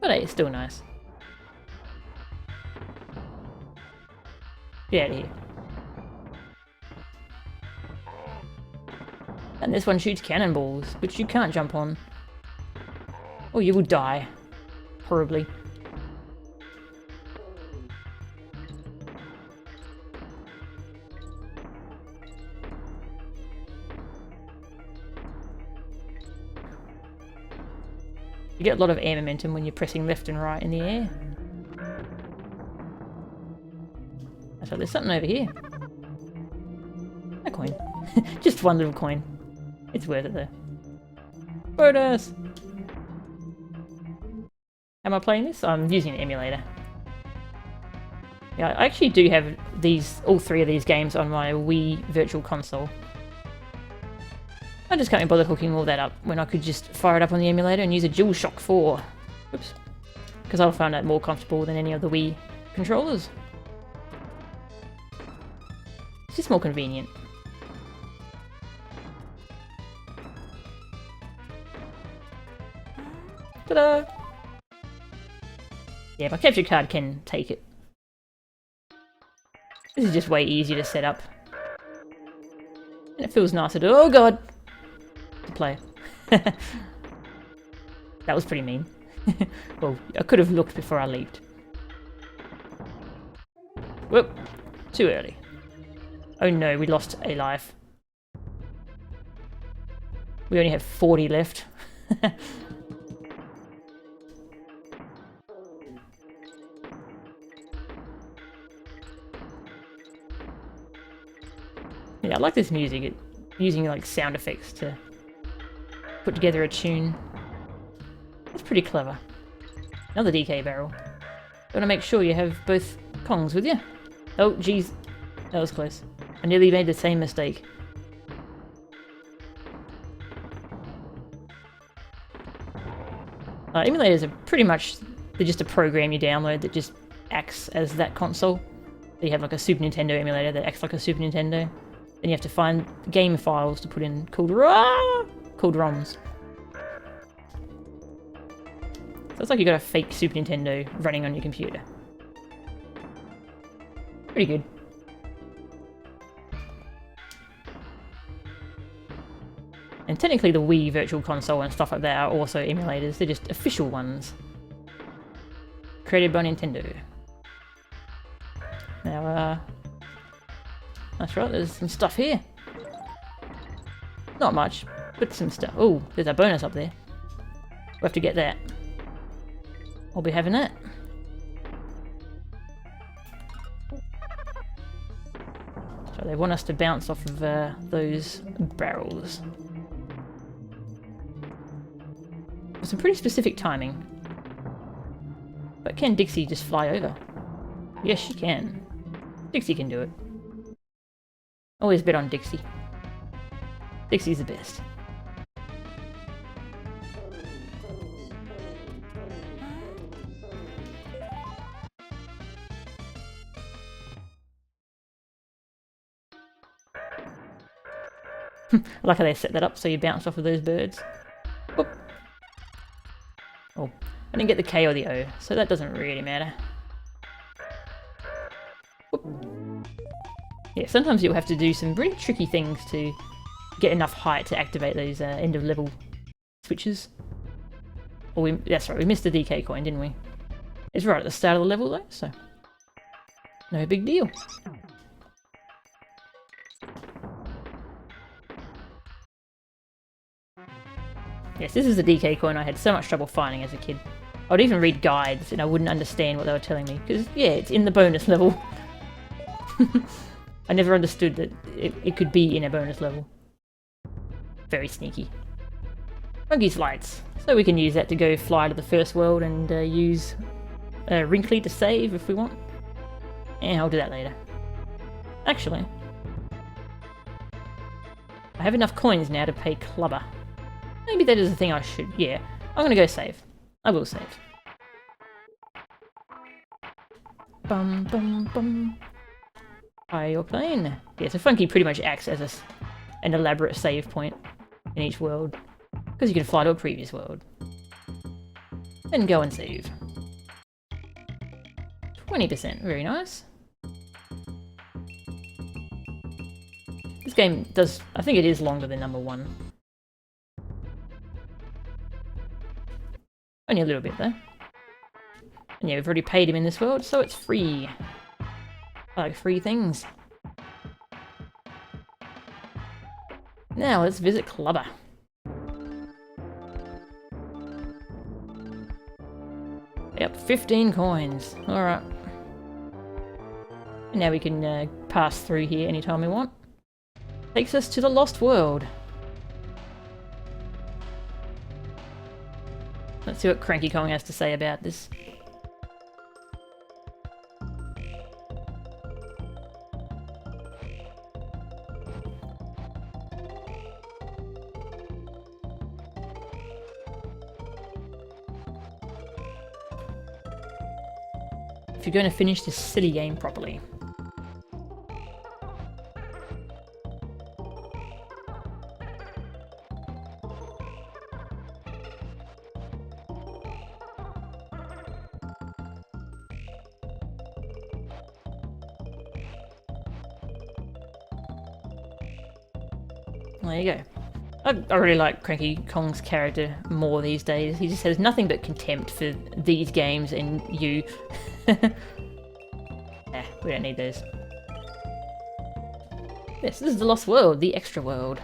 But hey, it's still nice. Get out of here. And this one shoots cannonballs, which you can't jump on. Or you will die. Horribly. You get a lot of air momentum when you're pressing left and right in the air. So there's something over here. A coin. Just one little coin. It's worth it though. Bonus! Am I playing this? I'm using an emulator. Yeah, I actually do have all three of these games on my Wii Virtual Console. I just can't be bothered hooking all that up when I could just fire it up on the emulator and use a DualShock 4. Oops. Because I found that more comfortable than any of the Wii controllers. It's just more convenient. Ta-da! Yeah, my capture card can take it. This is just way easier to set up. And it feels nicer to— oh god! To play. That was pretty mean. Well, I could have looked before I leaped. Whoop! Too early. Oh no, we lost a life. We only have 40 left. Yeah, I like this music. Using like sound effects to put together a tune. That's pretty clever. Another DK barrel. You want to make sure you have both Kongs with you. Oh, jeez. That was close. I nearly made the same mistake. Emulators are pretty much— they're just a program you download that just acts as that console. So you have like a Super Nintendo emulator that acts like a Super Nintendo. Then you have to find game files to put in called ROMs. So it's like you got a fake Super Nintendo running on your computer. Pretty good. And technically the Wii Virtual Console and stuff like that are also emulators. They're just official ones. Created by Nintendo. Now, that's right, there's some stuff here. Not much, but some stuff. Oh, there's a bonus up there. We'll have to get that. I'll be having that. So But they want us to bounce off of those barrels. With some pretty specific timing. But can Dixie just fly over? Yes, she can. Dixie can do it. Always bet on Dixie. Dixie's the best. I like how they set that up so you bounce off of those birds. Whoop. Oh, I didn't get the K or the O, so that doesn't really matter. Whoop. Yeah, sometimes you'll have to do some really tricky things to get enough height to activate those end of level switches. Or that's right, we missed the DK coin, didn't we? It's right at the start of the level though, so no big deal. Yes, this is the DK coin I had so much trouble finding as a kid. I would even read guides and I wouldn't understand what they were telling me, because yeah, it's in the bonus level. I never understood that it could be in a bonus level. Very sneaky. Monkey's lights. So we can use that to go fly to the first world and use Wrinkly to save if we want. And I'll do that later. Actually, I have enough coins now to pay Clubber. Maybe that is the thing I should... Yeah, I'm gonna go save. I will save. Bum bum bum. Fire your plane. Yeah, so Funky pretty much acts as an elaborate save point in each world. Because you can fly to a previous world. Then go and save. 20%, very nice. This game does... I think it is longer than number 1. Only a little bit though. And yeah, we've already paid him in this world, so it's free. I like free things. Now let's visit Clubber. Yep, 15 coins. Alright. And now we can pass through here anytime we want. Takes us to the Lost World. Let's see what Cranky Kong has to say about this. If you're going to finish this silly game properly. There you go. I really like Cranky Kong's character more these days. He just has nothing but contempt for these games and you. We don't need those. Yes, this is the Lost World, the extra world.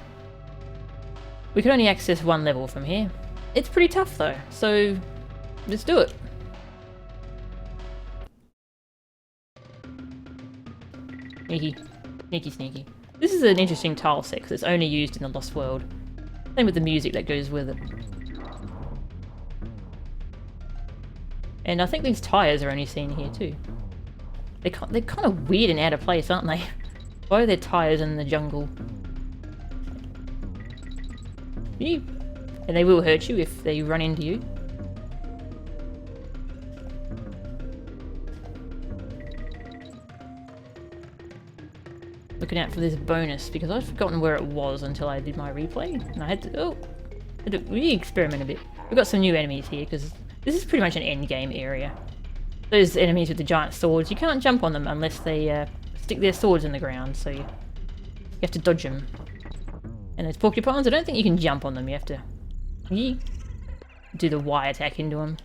We can only access one level from here. It's pretty tough though, so let's do it. Sneaky. Sneaky, sneaky. This is an interesting tile set because it's only used in the Lost World. Same with the music that goes with it. And I think these tyres are only seen here too. They're kind of weird and out of place, aren't they? Why are there tyres in the jungle? And they will hurt you if they run into you. Looking out for this bonus because I'd forgotten where it was until I did my replay, and I had to re-experiment a bit. We've got some new enemies here because this is pretty much an end game area. Those enemies with the giant swords, you can't jump on them unless they stick their swords in the ground, so you have to dodge them. And those porcupines, I don't think you can jump on them. You have to do the Y attack into them,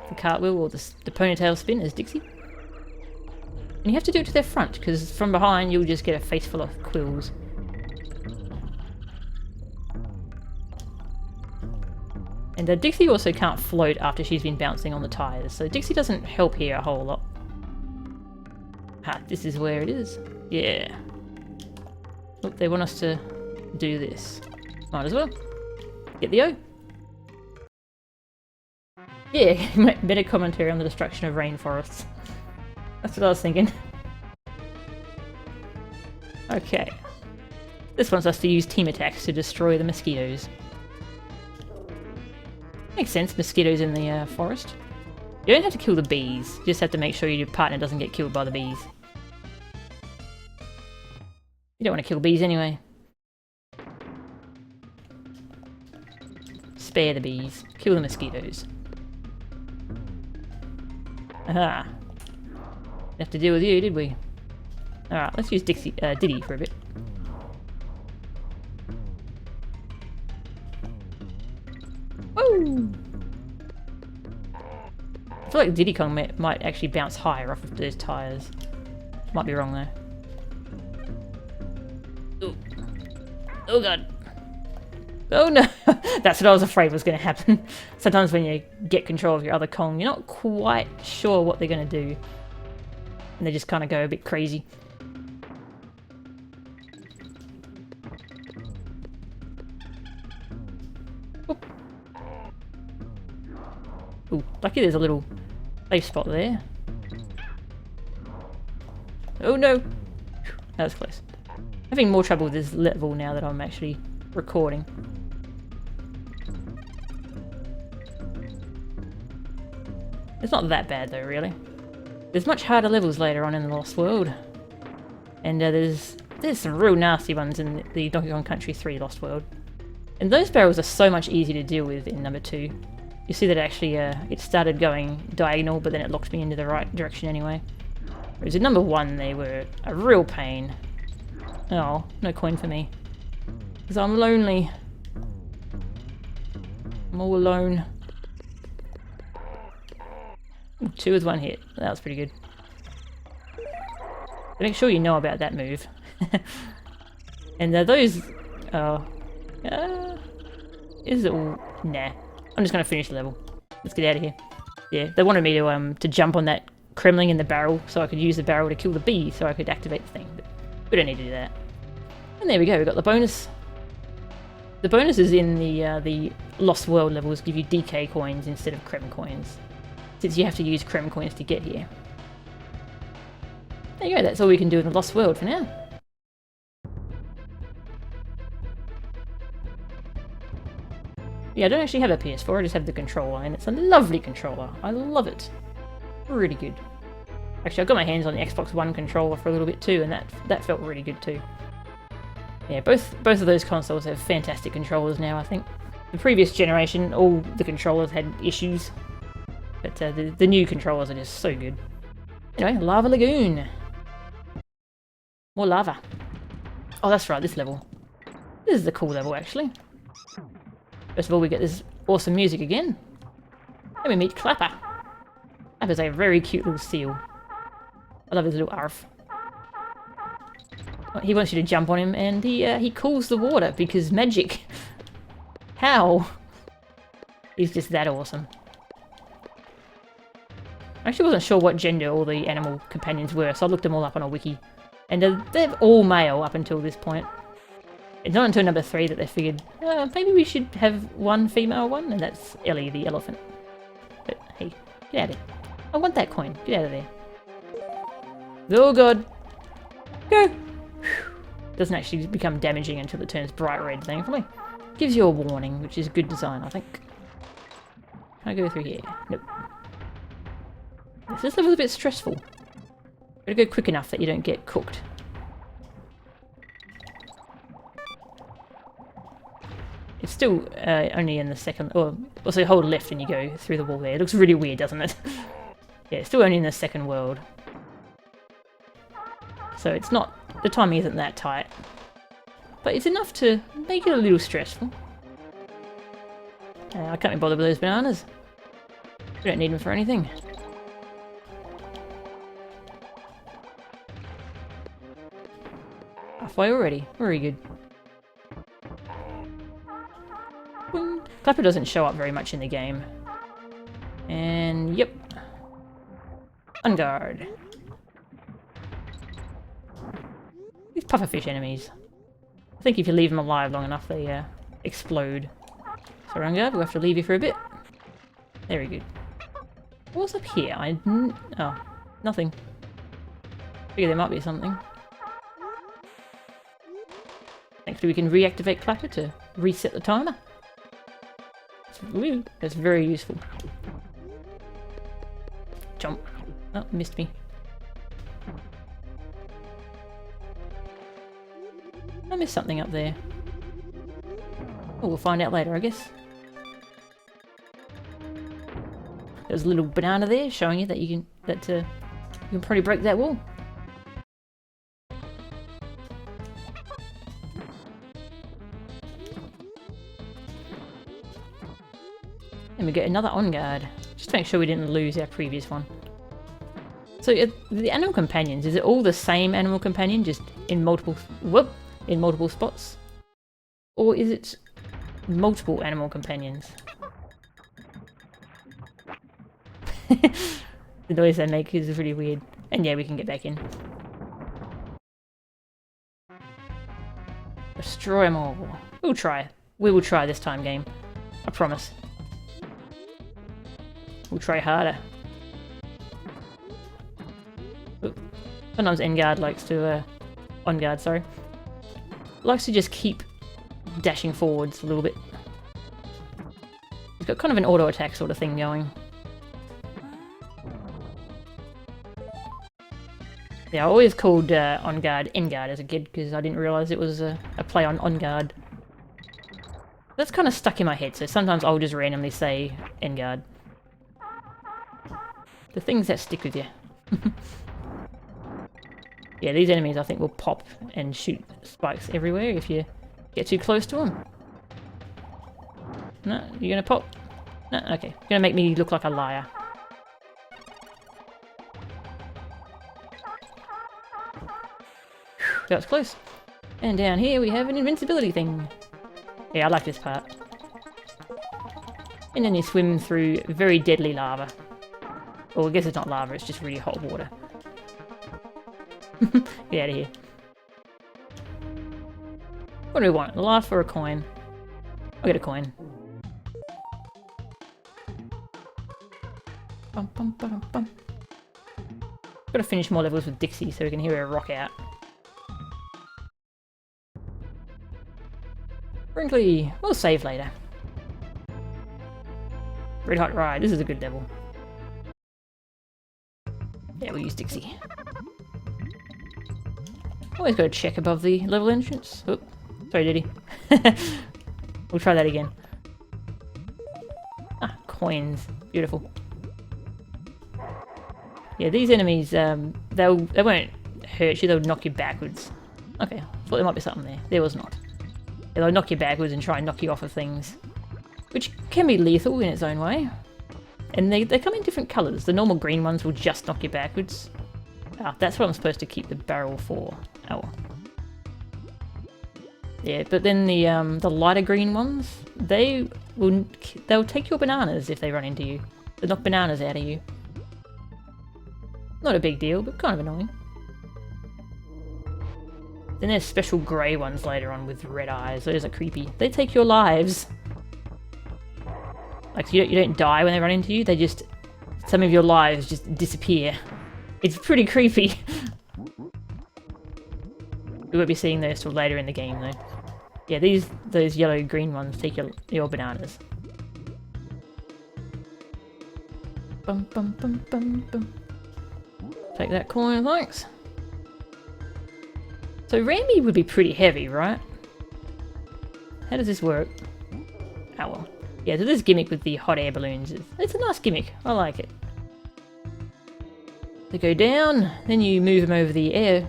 the cartwheel or the ponytail spin as Dixie. And you have to do it to their front, because from behind you'll just get a face full of quills. And Dixie also can't float after she's been bouncing on the tyres, so Dixie doesn't help here a whole lot. Ha, this is where it is. Yeah. Look, they want us to do this. Might as well. Get the O. Yeah, better commentary on the destruction of rainforests. That's what I was thinking. Okay. This wants us to use team attacks to destroy the mosquitoes. Makes sense, mosquitoes in the forest. You don't have to kill the bees, you just have to make sure your partner doesn't get killed by the bees. You don't want to kill bees anyway. Spare the bees. Kill the mosquitoes. Aha. Didn't have to deal with you, did we? Alright, let's use Diddy for a bit. Woo! I feel like Diddy Kong might actually bounce higher off of those tires. Might be wrong though. Ooh. Oh god. Oh no! That's what I was afraid was going to happen. Sometimes when you get control of your other Kong, you're not quite sure what they're going to do. And they just kind of go a bit crazy. Oop. Ooh, lucky there's a little safe spot there. Oh no! That was close. Having more trouble with this level now that I'm actually recording. It's not that bad though, really. There's much harder levels later on in the Lost World. And there's some real nasty ones in the Donkey Kong Country 3 Lost World. And those barrels are so much easier to deal with in number 2. You see that actually it started going diagonal, but then it locked me into the right direction anyway. Whereas in number 1 they were a real pain. Oh, no coin for me. Because I'm lonely. I'm all alone. Ooh, 2 with 1 hit. That was pretty good. Make sure you know about that move. And those... is it all... Nah. I'm just going to finish the level. Let's get out of here. Yeah, they wanted me to jump on that Kremling in the barrel so I could use the barrel to kill the bee so I could activate the thing. But we don't need to do that. And there we go, we got the bonus. The bonuses in the Lost World levels give you DK coins instead of Krem coins, since you have to use Krem coins to get here. There you go, that's all we can do in the Lost World for now. Yeah, I don't actually have a PS4, I just have the controller, and it's a lovely controller. I love it. Really good. Actually, I got my hands on the Xbox One controller for a little bit too, and that felt really good too. Yeah, both of those consoles have fantastic controllers now, I think. The previous generation, all the controllers had issues, but the new controllers are just so good. Anyway, Lava Lagoon. More lava. Oh, that's right, this level. This is a cool level, actually. First of all, we get this awesome music again. And we meet Clapper. Clapper's a very cute little seal. I love his little arf. He wants you to jump on him, and he cools the water because magic. How? He's just that awesome. I actually wasn't sure what gender all the animal companions were, so I looked them all up on a wiki. And they're all male up until this point. It's not until number 3 that they figured, maybe we should have one female one, and that's Ellie the elephant. But hey, get out of here. I want that coin. Get out of there. Oh god. Go! Doesn't actually become damaging until it turns bright red, thankfully. Gives you a warning, which is good design, I think. Can I go through here? Nope. This level's a bit stressful. Gotta go quick enough that you don't get cooked. It's still only in the second... Or also hold left and you go through the wall there. It looks really weird, doesn't it? Yeah, it's still only in the second world. So it's not... The timing isn't that tight. But it's enough to make it a little stressful. I can't be bothered with those bananas. We don't need them for anything. Halfway already. Very good. Boing. Clapper doesn't show up very much in the game. And yep. On guard. These pufferfish enemies. I think if you leave them alive long enough, they explode. So Ranga, we'll have to leave you for a bit. Very good. What's up here? Oh, nothing. Figure there might be something. Thankfully we can reactivate Clapper to reset the timer. That's very useful. Jump. Oh, missed me. I missed something up there. Oh, we'll find out later, I guess. There's a little banana there showing you that you can probably break that wall. And we get another on guard, just to make sure we didn't lose our previous one. So the animal companions, is it all the same animal companion, just in multiple spots, or is it multiple animal companions? The noise they make is really weird. And yeah, we can get back in. Destroy them all. We'll try. We will try this time, game. I promise. We'll try harder. Oop. Sometimes N-guard likes to, on-guard, sorry. Likes to just keep dashing forwards a little bit. He's got kind of an auto-attack sort of thing going. Yeah, I always called on-guard N-guard as a kid because I didn't realise it was a play on on-guard. That's kind of stuck in my head, so sometimes I'll just randomly say N-guard. The things that stick with you. Yeah, these enemies I think will pop and shoot spikes everywhere if you get too close to them. No, you're gonna pop? No, okay. You're gonna make me look like a liar. That was close. And down here we have an invincibility thing. Yeah, I like this part. And then you swim through very deadly lava. Well, I guess it's not lava, it's just really hot water. Get out of here. What do we want? A life or a coin? I'll get a coin. Bum, bum, bum, bum. Gotta finish more levels with Dixie so we can hear her rock out. Brinkley, we'll save later. Red Hot Ride, this is a good level. Yeah, we'll use Dixie. Always gotta check above the level entrance. Oop, sorry Diddy. We'll try that again. Ah, coins. Beautiful. Yeah, these enemies, they won't hurt you, they'll knock you backwards. Okay, thought there might be something there. There was not. Yeah, they'll knock you backwards and try and knock you off of things. Which can be lethal in its own way. And they come in different colours. The normal green ones will just knock you backwards. Ah, that's what I'm supposed to keep the barrel for. Oh. Yeah, but then the lighter green ones, they'll take your bananas if they run into you. They'll knock bananas out of you. Not a big deal, but kind of annoying. Then there's special grey ones later on with red eyes. Those are creepy. They take your lives. Like, you don't die when they run into you, they just... Some of your lives just disappear. It's pretty creepy. We won't be seeing those till later in the game, though. Yeah, those yellow-green ones take your bananas. Bum bum bum bum bum. Take that coin, thanks. So Rambi would be pretty heavy, right? How does this work? Oh well. Yeah, so this gimmick with the hot air balloons, it's a nice gimmick. I like it. They go down, then you move them over the air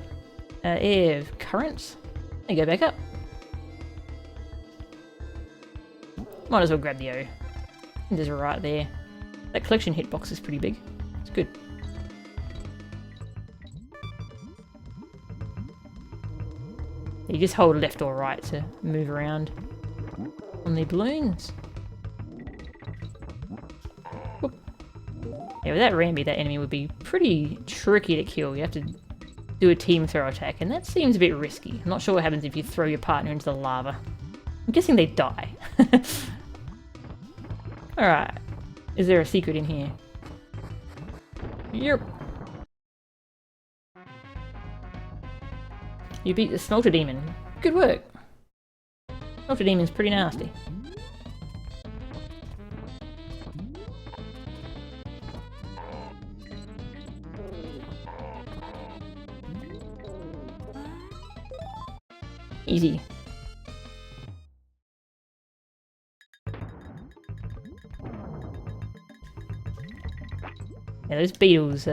currents, and go back up. Might as well grab the O. And just right there. That collection hitbox is pretty big. It's good. You just hold left or right to move around on the balloons. Whoop. Yeah, with that Rambi, that enemy would be pretty tricky to kill. You have to do a team throw attack, and that seems a bit risky. I'm not sure what happens if you throw your partner into the lava. I'm guessing they die. Alright. Is there a secret in here? Yep. You beat the Smelter Demon. Good work. Smelter Demon's pretty nasty. Easy. Yeah, those beetles,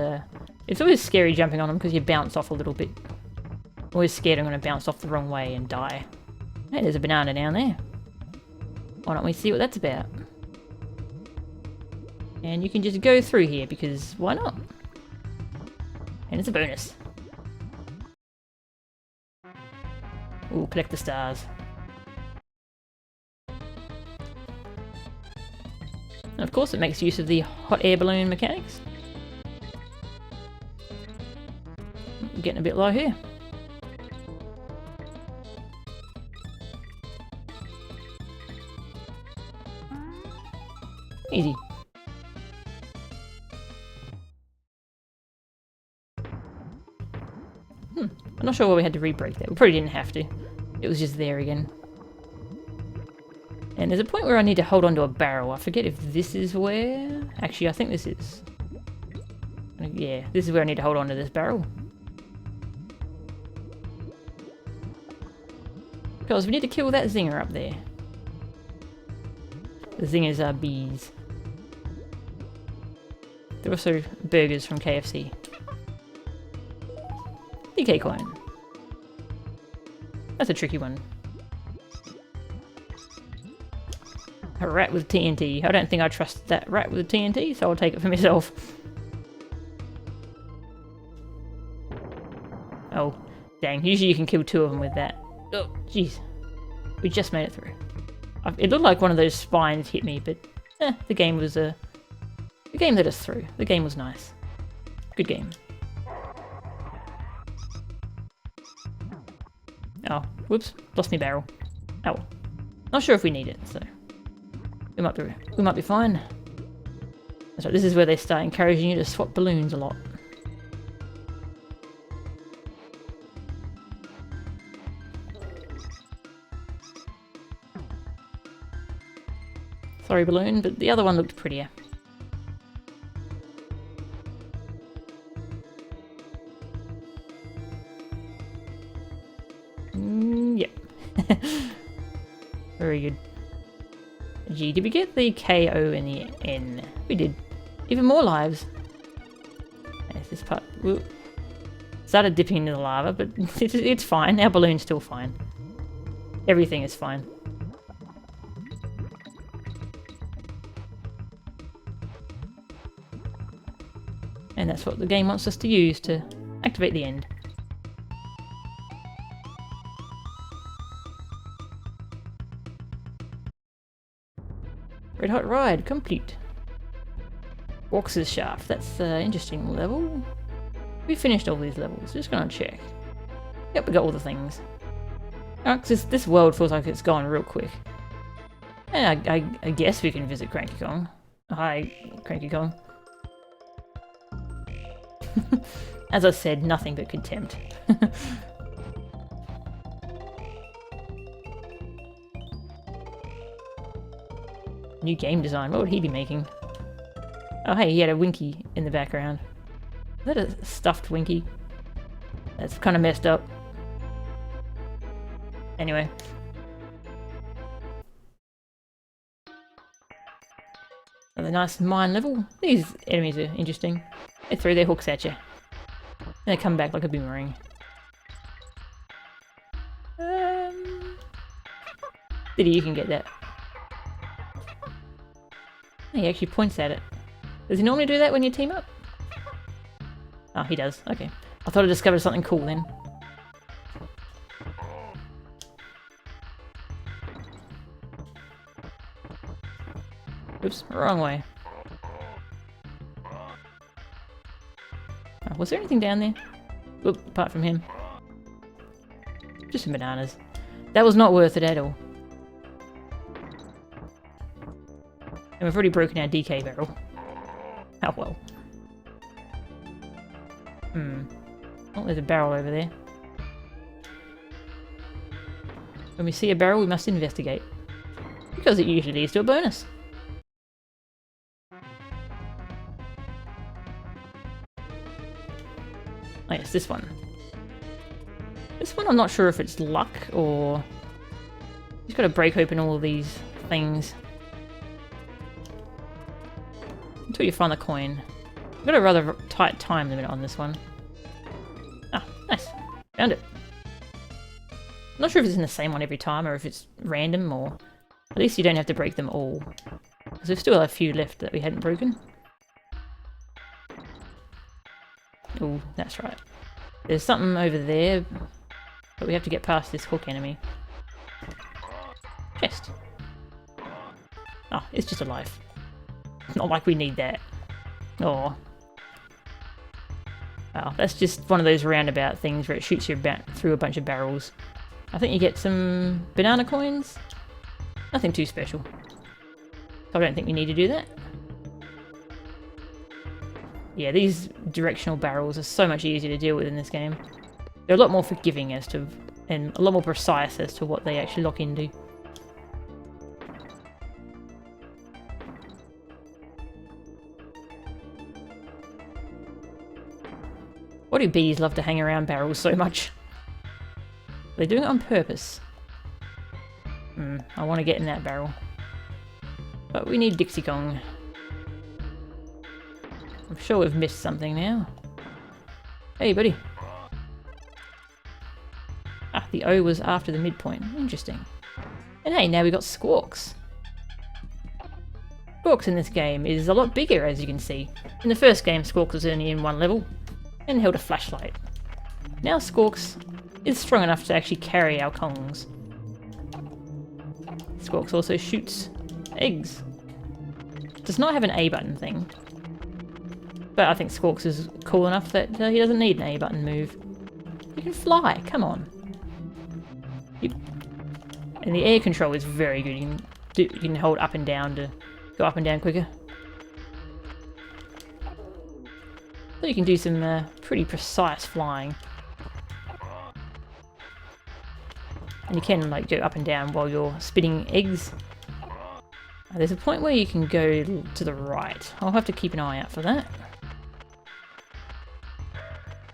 it's always scary jumping on them because you bounce off a little bit. Always scared I'm going to bounce off the wrong way and die. Hey, there's a banana down there. Why don't we see what that's about? And you can just go through here because why not? And it's a bonus. Ooh, collect the stars. And of course it makes use of the hot air balloon mechanics. I'm getting a bit low here. Easy. I'm not sure why we had to re-break that. We probably didn't have to. It was just there again. And there's a point where I need to hold onto a barrel. I forget if this is where... Actually, I think this is. Yeah, this is where I need to hold onto this barrel. Because we need to kill that zinger up there. The zingers are bees. They're also burgers from KFC. DK coin. That's a tricky one. A rat with TNT. I don't think I trust that rat with TNT, so I'll take it for myself. Oh, dang. Usually you can kill two of them with that. Oh, jeez. We just made it through. It looked like one of those spines hit me, but the game was the game let us through. The game was nice. Good game. Oh, whoops, lost my barrel. Oh well. Not sure if we need it, so we might be fine. So this is where they start encouraging you to swap balloons a lot. Sorry, balloon, but the other one looked prettier. Yep. Very good. Gee, did we get the KO and the N? We did. Even more lives. There's this part. Whoop. Started dipping into the lava, but it's fine. Our balloon's still fine. Everything is fine. And that's what the game wants us to use to activate the end. Red Hot Ride, complete. Walks' Shaft, that's an interesting level. We finished all these levels, just gonna check. Yep, we got all the things. Alright, this world feels like it's gone real quick. And I guess we can visit Cranky Kong. Hi, Cranky Kong. As I said, nothing but contempt. New game design, what would he be making? Oh hey, he had a Winky in the background. Is that a stuffed Winky? That's kind of messed up. Anyway. Another nice mine level. These enemies are interesting. They throw their hooks at you. And they come back like a boomerang. Diddy, you can get that. He actually points at it. Does he normally do that when you team up? Oh, he does. Okay. I thought I discovered something cool then. Oops, wrong way. Was there anything down there? Whoop, apart from him. Just some bananas. That was not worth it at all. And we've already broken our DK barrel. Oh well. Oh, there's a barrel over there. When we see a barrel, we must investigate. Because it usually leads to a bonus. Oh yes, this one. This one I'm not sure if it's luck or... Just gotta break open all of these things. Until you find the coin. I've got a rather tight time limit on this one. Ah, nice. Found it. I'm not sure if it's in the same one every time or if it's random, or... At least you don't have to break them all. Because we've still got a few left that we hadn't broken. Oh, that's right. There's something over there, but we have to get past this hook enemy. Chest. Oh, it's just a life. It's not like we need that. Oh. Well, that's just one of those roundabout things where it shoots you through a bunch of barrels. I think you get some banana coins. Nothing too special. So I don't think we need to do that. Yeah, these directional barrels are so much easier to deal with in this game. They're a lot more forgiving as to, and a lot more precise as to what they actually lock into. Why do bees love to hang around barrels so much? They're doing it on purpose. I want to get in that barrel. But we need Dixie Kong. I'm sure we've missed something now. Hey, buddy. Ah, the O was after the midpoint. Interesting. And hey, now we got Squawks. Squawks in this game is a lot bigger, as you can see. In the first game, Squawks was only in one level and held a flashlight. Now Squawks is strong enough to actually carry our Kongs. Squawks also shoots eggs. Does not have an A button thing. But I think Squawks is cool enough that he doesn't need an A button move. You can fly, come on. And the air control is very good. You can hold up and down to go up and down quicker. So you can do some pretty precise flying. And you can like go up and down while you're spitting eggs. There's a point where you can go to the right. I'll have to keep an eye out for that.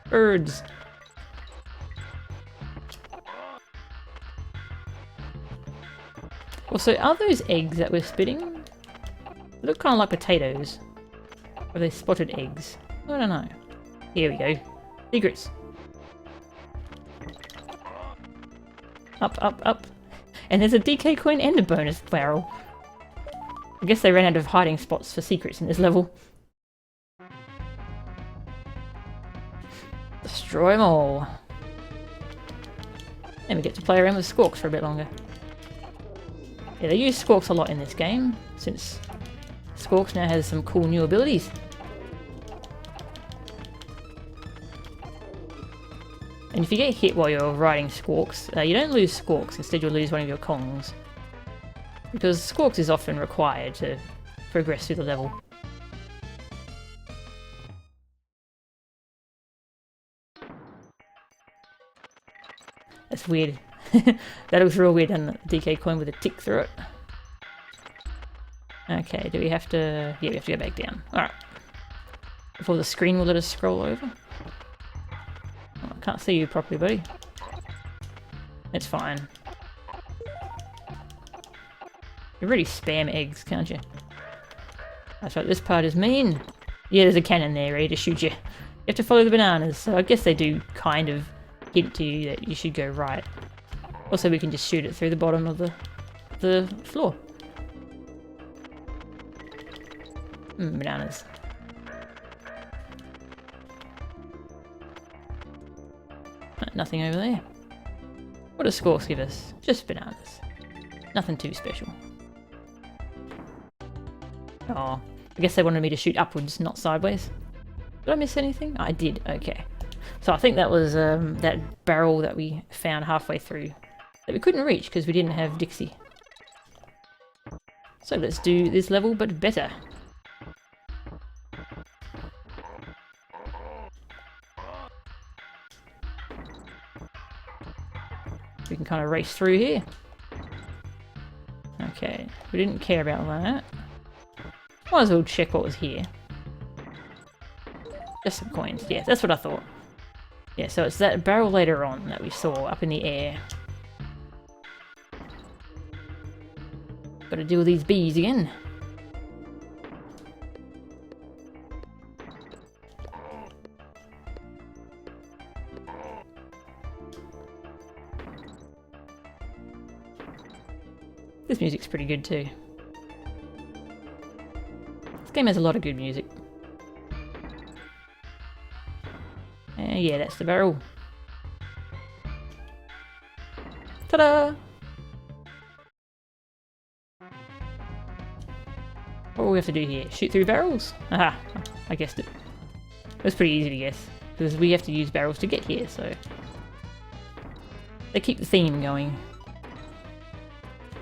Birds. Also, are those eggs that we're spitting? They look kind of like potatoes. Or are they spotted eggs? I don't know. Here we go. Secrets. Up, up, up. And there's a DK coin and a bonus barrel. I guess they ran out of hiding spots for secrets in this level. Destroy them all. And we get to play around with Squawks for a bit longer. Yeah, they use Squawks a lot in this game, since Squawks now has some cool new abilities. And if you get hit while you're riding Squawks, you don't lose Squawks, instead you'll lose one of your Kongs. Because Squawks is often required to progress through the level. That's weird. That looks real weird on the DK coin with a tick through it. Okay, do we have to... Yeah, we have to go back down. Alright. Before the screen will let us scroll over. Oh, I can't see you properly, buddy. It's fine. You really spam eggs, can't you? That's right, this part is mean. Yeah, there's a cannon there ready to shoot you. You have to follow the bananas, so I guess they do kind of hint to you that you should go right. Also, we can just shoot it through the bottom of the floor. Bananas. Nothing over there. What does Squawks give us? Just bananas. Nothing too special. Oh, I guess they wanted me to shoot upwards, not sideways. Did I miss anything? I did, okay. So I think that was that barrel that we found halfway through that we couldn't reach because we didn't have Dixie. So let's do this level, but better. We can kind of race through here. Okay, we didn't care about that. Might as well check what was here. Just some coins. Yeah, that's what I thought. Yeah, so it's that barrel later on that we saw up in the air. Gotta deal with these bees again. This music's pretty good too. This game has a lot of good music. And yeah, that's the barrel. Ta-da! What do we have to do here? Shoot through barrels? Aha! I guessed it. It was pretty easy to guess, because we have to use barrels to get here, so... They keep the theme going.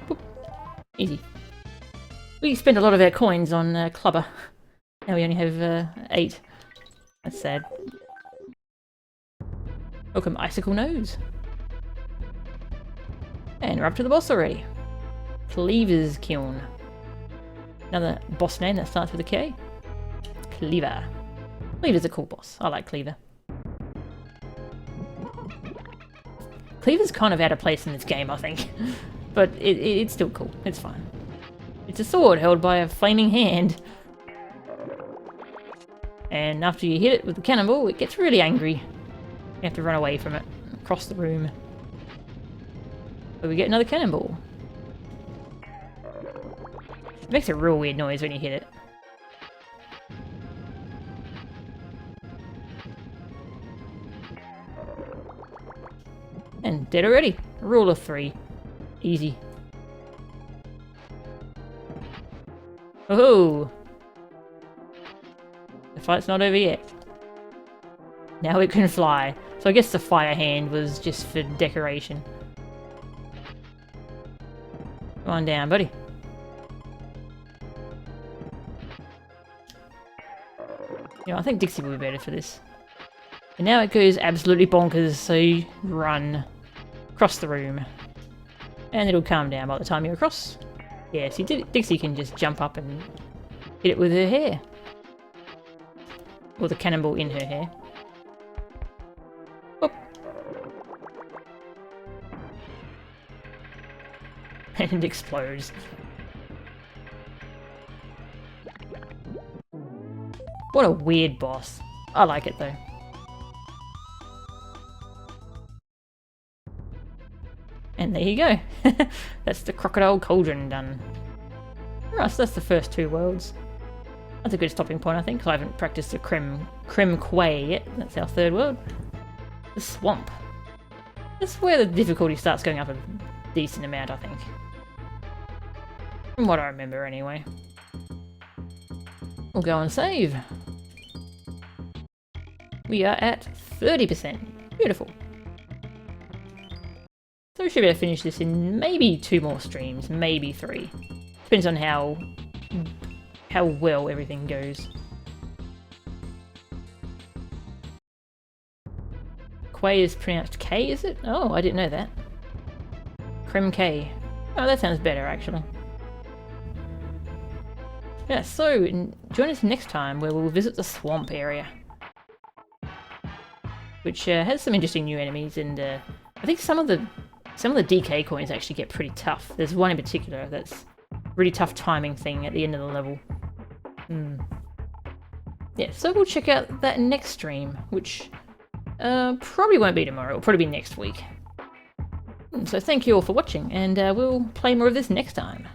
Boop. Easy. We spent a lot of our coins on Clubber. Now we only have 8. That's sad. Welcome, Icicle Nose. And we're up to the boss already. Cleaver's Kiln. Another boss name that starts with a K. Cleaver. Cleaver's a cool boss. I like Cleaver. Cleaver's kind of out of place in this game, I think. But it's still cool. It's fine. It's a sword held by a flaming hand. And after you hit it with the cannonball, it gets really angry. You have to run away from it, across the room. But we get another cannonball. It makes a real weird noise when you hit it. And dead already. Rule of 3. Easy. Oh! The fight's not over yet. Now it can fly. So I guess the fire hand was just for decoration. Come on down, buddy. You know, I think Dixie will be better for this. And now it goes absolutely bonkers, so you run across the room. And it'll calm down by the time you're across. Yeah, see, Dixie can just jump up and hit it with her hair. Or the cannonball in her hair. Whoop. And it explodes. What a weird boss. I like it though. And there you go. That's the Crocodile Cauldron done. Right, so that's the first 2 worlds. That's a good stopping point, I think, because I haven't practiced the Creme Quay yet. That's our 3rd world. The Swamp. This is where the difficulty starts going up a decent amount, I think. From what I remember, anyway. We'll go and save. We are at 30%. Beautiful. So we should be able to finish this in maybe 2 more streams, maybe 3. Depends on how well everything goes. Quay is pronounced K, is it? Oh, I didn't know that. Creme K. Oh, that sounds better, actually. Yeah, so join us next time where we'll visit the swamp area. Which has some interesting new enemies, and I think some of the DK coins actually get pretty tough. There's one in particular that's a really tough timing thing at the end of the level. Yeah, so we'll check out that next stream, which probably won't be tomorrow, it'll probably be next week. So thank you all for watching, and we'll play more of this next time.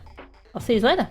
I'll see you later.